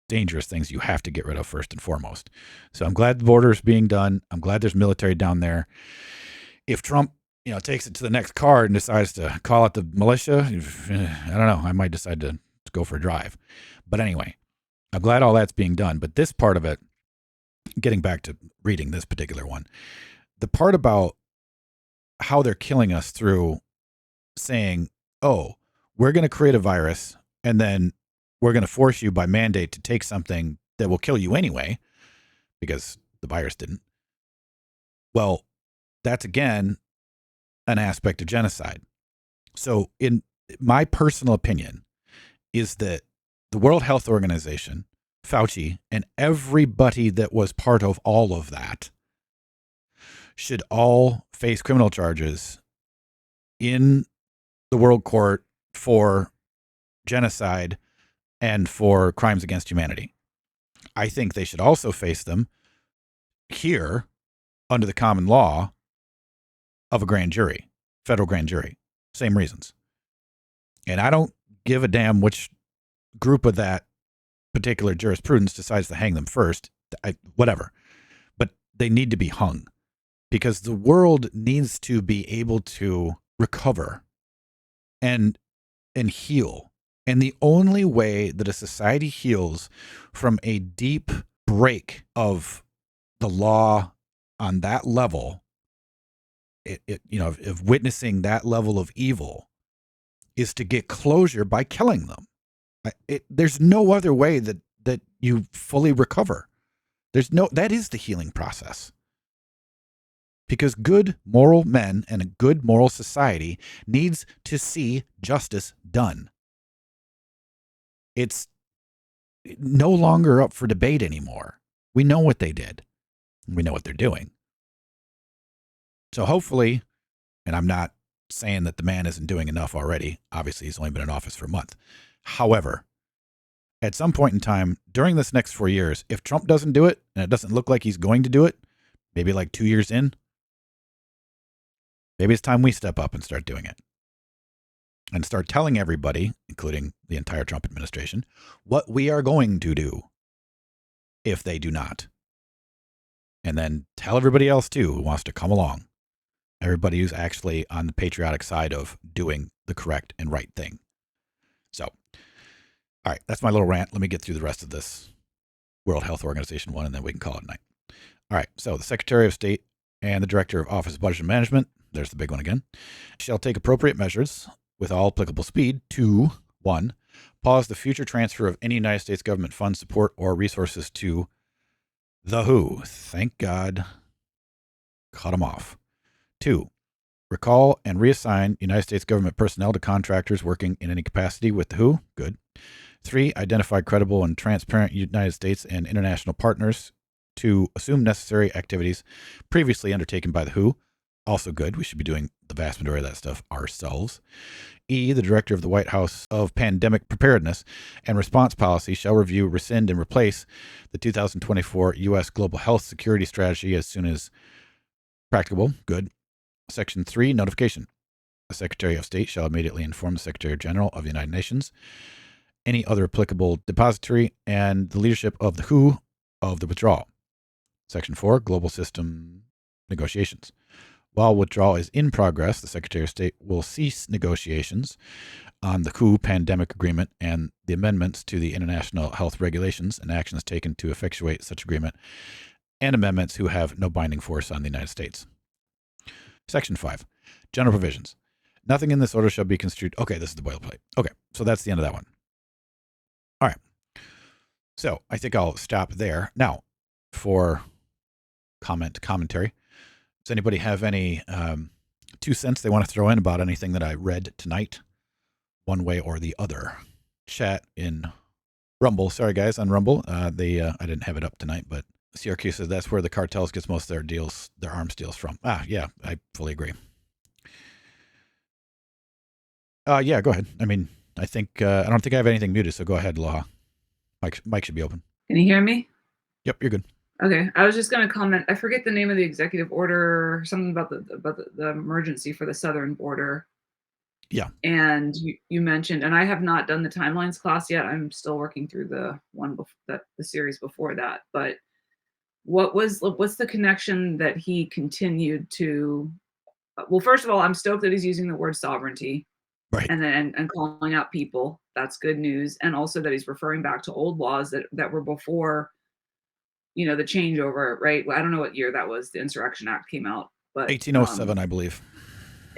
dangerous things you have to get rid of first and foremost. So I'm glad the border is being done. I'm glad there's military down there. If Trump, takes it to the next card and decides to call it the militia, I don't know. I might decide to go for a drive. But anyway, I'm glad all that's being done. But this part of it, getting back to reading this particular one, the part about how they're killing us through saying, oh, we're going to create a virus and then we're going to force you by mandate to take something that will kill you anyway, because the virus didn't. Well, that's again an aspect of genocide. So in my personal opinion is that the World Health Organization, Fauci, and everybody that was part of all of that should all face criminal charges in the world court for genocide and for crimes against humanity. I think they should also face them here under the common law of a grand jury, federal grand jury. Same reasons. And I don't give a damn which group of that particular jurisprudence decides to hang them first. Whatever. But they need to be hung because the world needs to be able to recover and heal. And the only way that a society heals from a deep break of the law on that level, of witnessing that level of evil, is to get closure by killing them. There's no other way that you fully recover. That is the healing process. Because good moral men and a good moral society needs to see justice done. It's no longer up for debate anymore. We know what they did. We know what they're doing. So hopefully, and I'm not saying that the man isn't doing enough already. Obviously, he's only been in office for a month. However, at some point in time during this next 4 years, if Trump doesn't do it, and it doesn't look like he's going to do it, maybe like 2 years in, maybe it's time we step up and start doing it. And start telling everybody, including the entire Trump administration, what we are going to do if they do not. And then tell everybody else, too, who wants to come along. Everybody who's actually on the patriotic side of doing the correct and right thing. So, all right, that's my little rant. Let me get through the rest of this World Health Organization one, and then we can call it a night. All right, so the Secretary of State and the Director of Office of Budget and Management, there's the big one again, shall take appropriate measures with all applicable speed to, 1, pause the future transfer of any United States government funds, support, or resources to the WHO. Thank God. Cut them off. 2, recall and reassign United States government personnel to contractors working in any capacity with the WHO. Good. 3, identify credible and transparent United States and international partners to assume necessary activities previously undertaken by the WHO. Also good. We should be doing the vast majority of that stuff ourselves. E, the Director of the White House of Pandemic Preparedness and Response Policy shall review, rescind, and replace the 2024 U.S. Global Health Security Strategy as soon as practicable. Good. Section 3, notification. The Secretary of State shall immediately inform the Secretary General of the United Nations, any other applicable depository, and the leadership of the WHO of the withdrawal. Section 4, global system negotiations. While withdrawal is in progress, the Secretary of State will cease negotiations on the WHO pandemic agreement and the amendments to the international health regulations and actions taken to effectuate such agreement and amendments who have no binding force on the United States. Section 5, general provisions. Nothing in this order shall be construed. Okay, this is the boilerplate. Okay, so that's the end of that one. All right. So I think I'll stop there. Now, for commentary. Does anybody have any 2 cents they want to throw in about anything that I read tonight, one way or the other? Chat in Rumble. Sorry, guys, on Rumble. I didn't have it up tonight, but CRQ says that's where the cartels gets most of their deals, their arms deals from. Yeah, I fully agree. Yeah, go ahead. I mean, I think I don't think I have anything muted, so go ahead, Laha. Mike should be open. Can you hear me? Yep, you're good. Okay, I was just going to comment. I forget the name of the executive order. Something about the emergency for the southern border. Yeah. And you mentioned, and I have not done the timelines class yet. I'm still working through the series before that. But what's the connection that he continued to? Well, first of all, I'm stoked that he's using the word sovereignty, right, and calling out people. That's good news, and also that he's referring back to old laws that were before. The changeover, right? I don't know what year that was. The Insurrection Act came out, but 1807, I believe.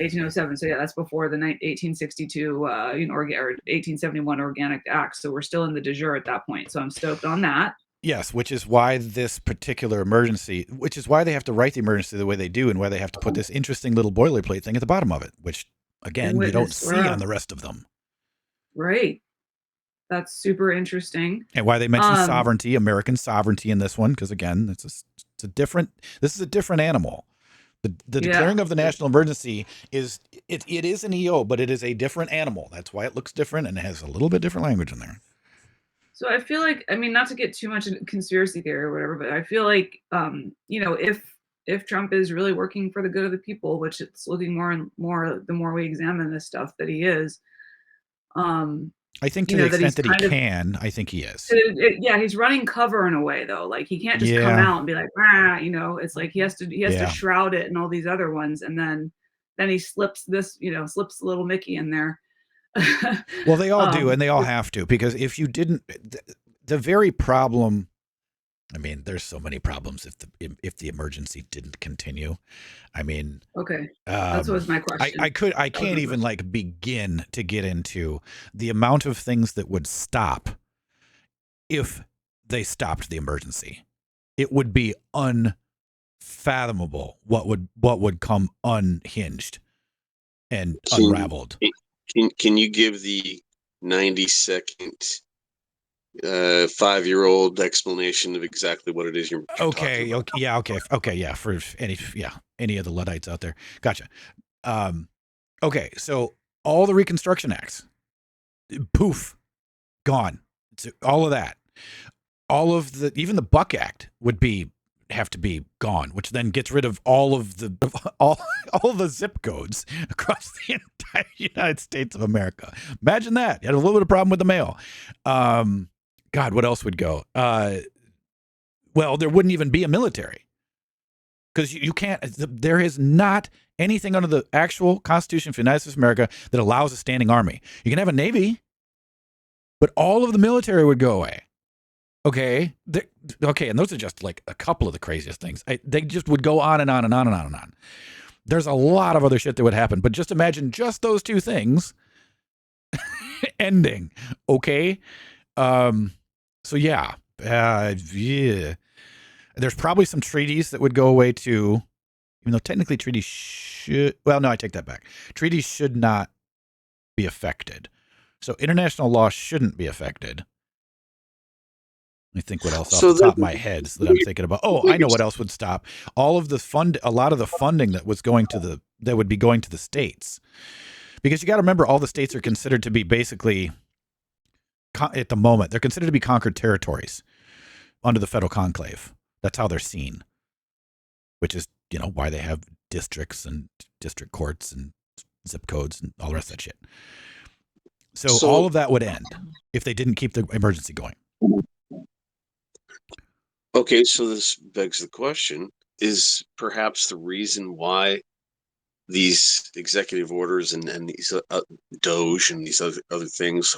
1807. So yeah, that's before the 1862, or 1871 Organic Act. So we're still in the de jure at that point. So I'm stoked on that. Yes, which is why this particular emergency, which is why they have to write the emergency the way they do, and why they have to put this interesting little boilerplate thing at the bottom of it, which again you don't see on the rest of them. Right. That's super interesting. And why they mention sovereignty, American sovereignty in this one, because again, this is a different animal. The declaring of the national emergency is it is an EO, but it is a different animal. That's why it looks different and it has a little bit different language in there. So I feel like, I mean, not to get too much into conspiracy theory or whatever, but I feel like, if Trump is really working for the good of the people, which it's looking more and more the more we examine this stuff that he is, I think to the extent that he can, I think he is. Yeah, he's running cover in a way though. Like he can't just come out and be like, it's like he has to shroud it and all these other ones, and then he slips slips little Mickey in there. Well, they all do, and they all have to, because if you didn't, the very problem. I mean, there's so many problems if the emergency didn't continue. I mean, okay, that was my question. I can't even like begin to get into the amount of things that would stop if they stopped the emergency. It would be unfathomable what would come unhinged and unraveled. Can you give the 90-second 5-year-old explanation of exactly what it is you're okay for any of the Luddites out there? Gotcha. Okay, so all the Reconstruction Acts, poof, gone. It's all of that, even the Buck Act would have to be gone, which then gets rid of all the zip codes across the entire United States of America. Imagine that. You had a little bit of problem with the mail. God, what else would go? Well, there wouldn't even be a military, because you can't. There is not anything under the actual Constitution of the United States of America that allows a standing army. You can have a navy, but all of the military would go away. Okay, and those are just like a couple of the craziest things. They just would go on and on and on and on and on. There's a lot of other shit that would happen, but just imagine just those two things ending. Okay, so yeah. There's probably some treaties that would go away too, even though technically treaties should. Well, no, I take that back. Treaties should not be affected, so international law shouldn't be affected. Let me think what else off the top of my head that I'm thinking about. Oh, I know what else would stop. All of the a lot of the funding that would be going to the states. Because you got to remember, all the states are considered to be basically, at the moment, they're considered to be conquered territories under the federal conclave. That's how they're seen. Which is, why they have districts and district courts and zip codes and all the rest of that shit. So all of that would end if they didn't keep the emergency going. Okay, so this begs the question, is perhaps the reason why these executive orders and these Doge and these other things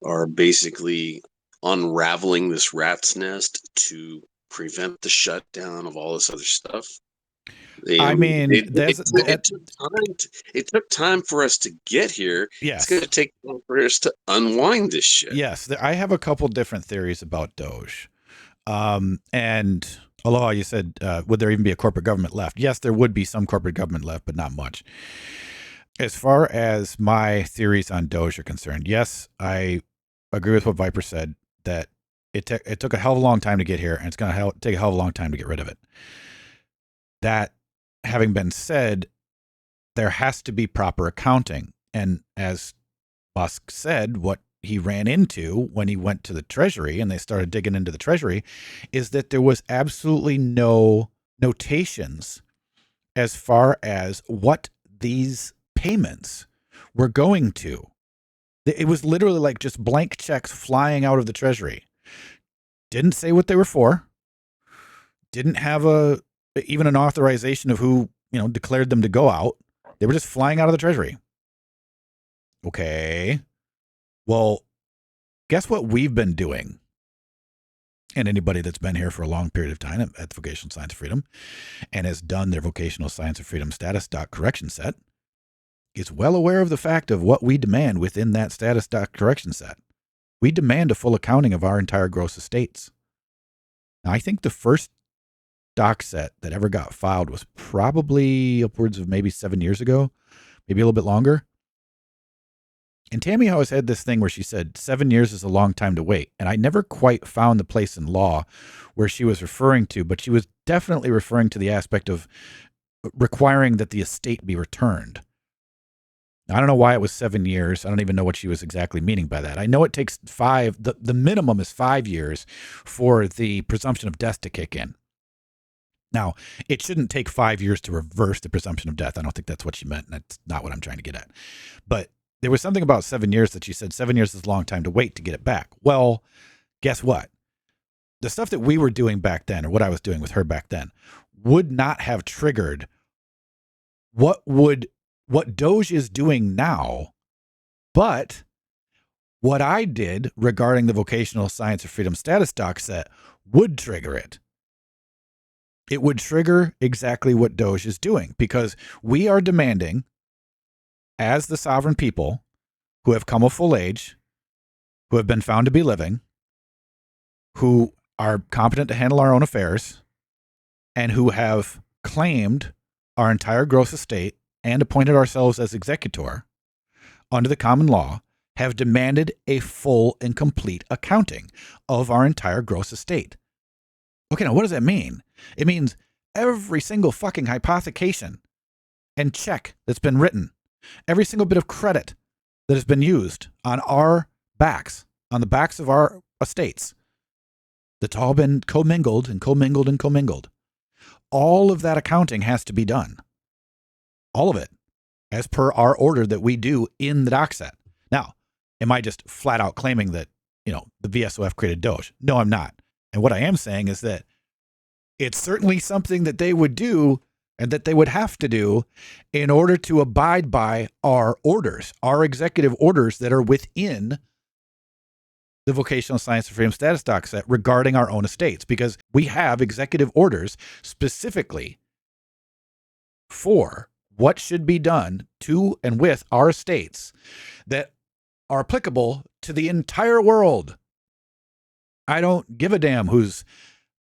are basically unraveling this rat's nest to prevent the shutdown of all this other stuff? It took time for us to get here. Yes. It's going to take time for us to unwind this shit. Yes, I have a couple different theories about Doge. And Aloha, you said, would there even be a corporate government left? Yes, there would be some corporate government left, but not much. As far as my theories on Doge are concerned, yes, I agree with what Viper said, that it took a hell of a long time to get here, and it's going to take a hell of a long time to get rid of it. That having been said, there has to be proper accounting. And as Musk said, what he ran into when he went to the Treasury and they started digging into the Treasury is that there was absolutely no notations as far as what these payments were going to. It was literally like just blank checks flying out of the Treasury. Didn't say what they were for. Didn't have even an authorization of who, declared them to go out. They were just flying out of the Treasury. Okay. Well, guess what we've been doing? And anybody that's been here for a long period of time at the Vocational Science of Freedom and has done their Vocational Science of Freedom status doc correction set is well aware of the fact of what we demand within that status doc correction set. We demand a full accounting of our entire gross estates. Now, I think the first doc set that ever got filed was probably upwards of maybe 7 years ago, maybe a little bit longer. And Tammy always had this thing where she said 7 years is a long time to wait. And I never quite found the place in law where she was referring to, but she was definitely referring to the aspect of requiring that the estate be returned. I don't know why it was 7 years. I don't even know what she was exactly meaning by that. I know it takes 5, the minimum is 5 years for the presumption of death to kick in. Now, it shouldn't take 5 years to reverse the presumption of death. I don't think that's what she meant, and that's not what I'm trying to get at. But there was something about 7 years that she said 7 years is a long time to wait to get it back. Well, guess what? The stuff that we were doing back then, or what I was doing with her back then, would not have triggered what Doge is doing now, but what I did regarding the vocational science of freedom status doc set would trigger it. It would trigger exactly what Doge is doing, because we are demanding, as the sovereign people who have come of full age, who have been found to be living, who are competent to handle our own affairs, and who have claimed our entire gross estate and appointed ourselves as executor under the common law, have demanded a full and complete accounting of our entire gross estate. Okay, now what does that mean? It means every single fucking hypothecation and check that's been written, every single bit of credit that has been used on our backs, on the backs of our estates, that's all been commingled and commingled and commingled. All of that accounting has to be done. All of it, as per our order that we do in the doc set. Now, am I just flat out claiming that, the VSOF created Doge? No, I'm not. And what I am saying is that it's certainly something that they would do and that they would have to do in order to abide by our orders, our executive orders that are within the vocational science of freedom status doc set regarding our own estates, because we have executive orders specifically for what should be done to and with our estates that are applicable to the entire world. I don't give a damn who's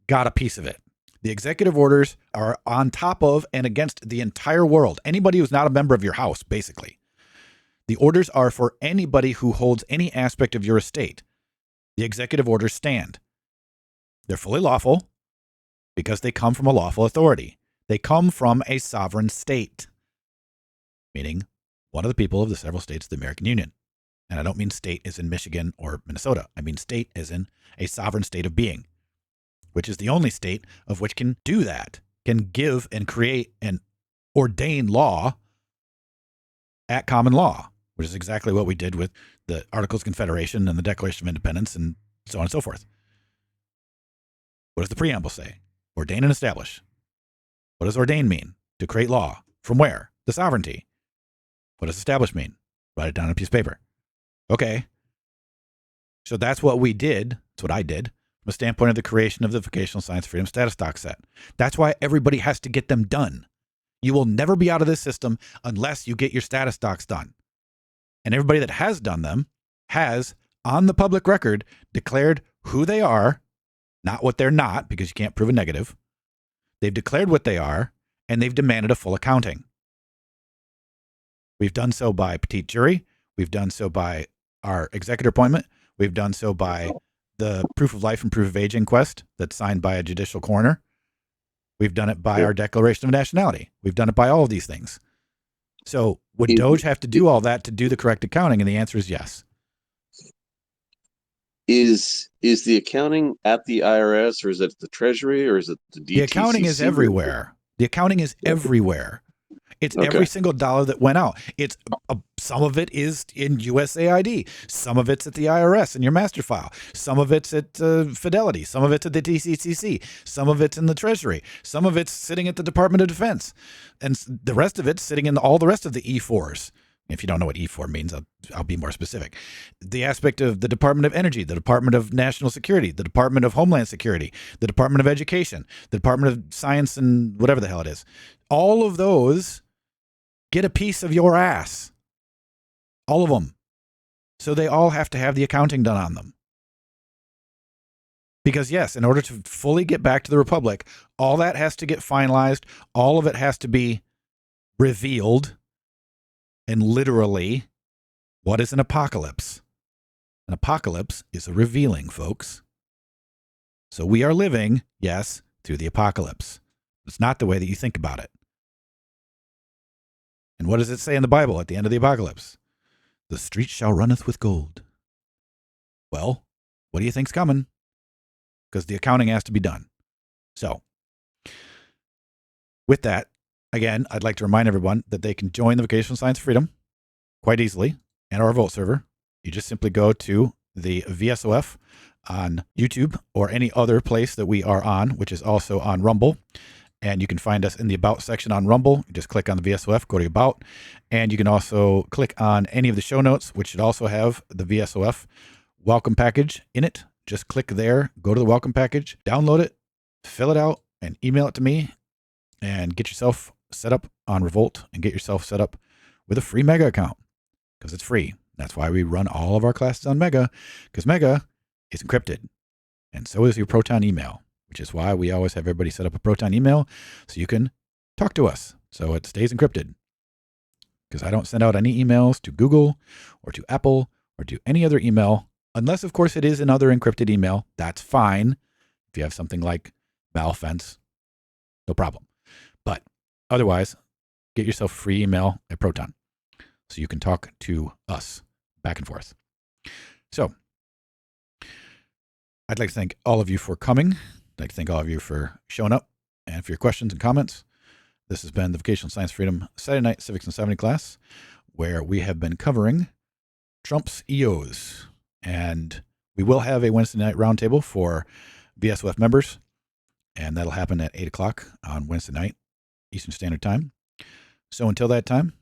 got a piece of it. The executive orders are on top of and against the entire world. Anybody who's not a member of your house, basically. The orders are for anybody who holds any aspect of your estate. The executive orders stand. They're fully lawful because they come from a lawful authority. They come from a sovereign state, meaning one of the people of the several states of the American Union. And I don't mean state as in Michigan or Minnesota. I mean state as in a sovereign state of being, which is the only state of which can do that, can give and create and ordain law at common law, which is exactly what we did with the Articles of Confederation and the Declaration of Independence and so on and so forth. What does the preamble say? Ordain and establish. What does ordain mean? To create law. From where? The sovereignty. What does establish mean? Write it down on a piece of paper. Okay. So that's what we did. That's what I did from a standpoint of the creation of the vocational science freedom status doc set. That's why everybody has to get them done. You will never be out of this system unless you get your status docs done. And everybody that has done them has, on the public record, declared who they are, not what they're not, because you can't prove a negative. They've declared what they are, and they've demanded a full accounting. We've done so by petite jury. We've done so by our executor appointment. We've done so by the proof of life and proof of age inquest that's signed by a judicial coroner. We've done it by our declaration of nationality. We've done it by all of these things. So would Doge have to do all that to do the correct accounting? And the answer is yes. Is the accounting at the IRS, or is it the Treasury, or is it the DTCC? The accounting is everywhere. The accounting is everywhere. It's every single dollar that went out. It's some of it is in USAID. Some of it's at the IRS in your master file. Some of it's at Fidelity. Some of it's at the DCCC. Some of it's in the Treasury. Some of it's sitting at the Department of Defense. And the rest of it's sitting in all the rest of the E4s. If you don't know what E4 means, I'll be more specific. The aspect of the Department of Energy, the Department of National Security, the Department of Homeland Security, the Department of Education, the Department of Science and whatever the hell it is. All of those get a piece of your ass. All of them. So they all have to have the accounting done on them. Because yes, in order to fully get back to the Republic, all that has to get finalized. All of it has to be revealed. And literally, what is an apocalypse? An apocalypse is a revealing, folks. So we are living, yes, through the apocalypse. It's not the way that you think about it. And what does it say in the Bible at the end of the apocalypse? The street shall runneth with gold. Well, what do you think's coming? Because the accounting has to be done. So, with that, again, I'd like to remind everyone that they can join the Vocational Science Freedom quite easily and our Volt server. You just simply go to the VSOF on YouTube or any other place that we are on, which is also on Rumble. And you can find us in the About section on Rumble. You just click on the VSOF, go to About. And you can also click on any of the show notes, which should also have the VSOF welcome package in it. Just click there, go to the welcome package, download it, fill it out, and email it to me. And get yourself set up on Revolt and get yourself set up with a free Mega account because it's free. That's why we run all of our classes on Mega, because Mega is encrypted. And so is your Proton email, which is why we always have everybody set up a Proton email so you can talk to us. So it stays encrypted. Because I don't send out any emails to Google or to Apple or to any other email, unless, of course, it is another encrypted email. That's fine. If you have something like Malfence, no problem. But otherwise, get yourself a free email at Proton so you can talk to us back and forth. So I'd like to thank all of you for coming. I'd like to thank all of you for showing up and for your questions and comments. This has been the Vocational Science Freedom Saturday Night Civics and 70 class, where we have been covering Trump's EOs. And we will have a Wednesday night roundtable for VSOF members, and that'll happen at 8 o'clock on Wednesday night, Eastern Standard Time. So until that time,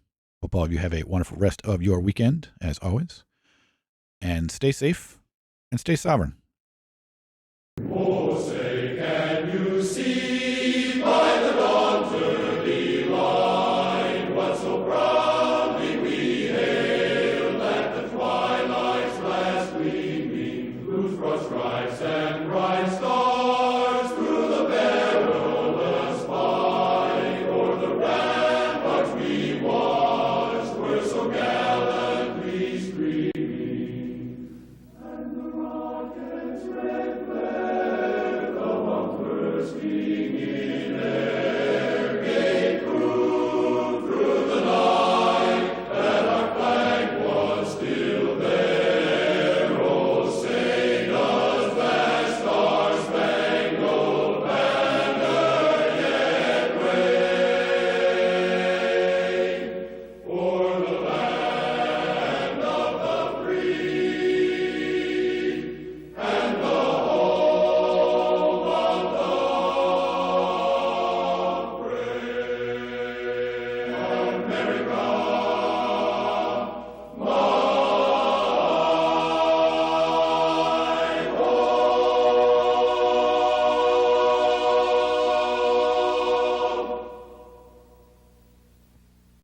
hope all of you have a wonderful rest of your weekend, as always. And stay safe and stay sovereign.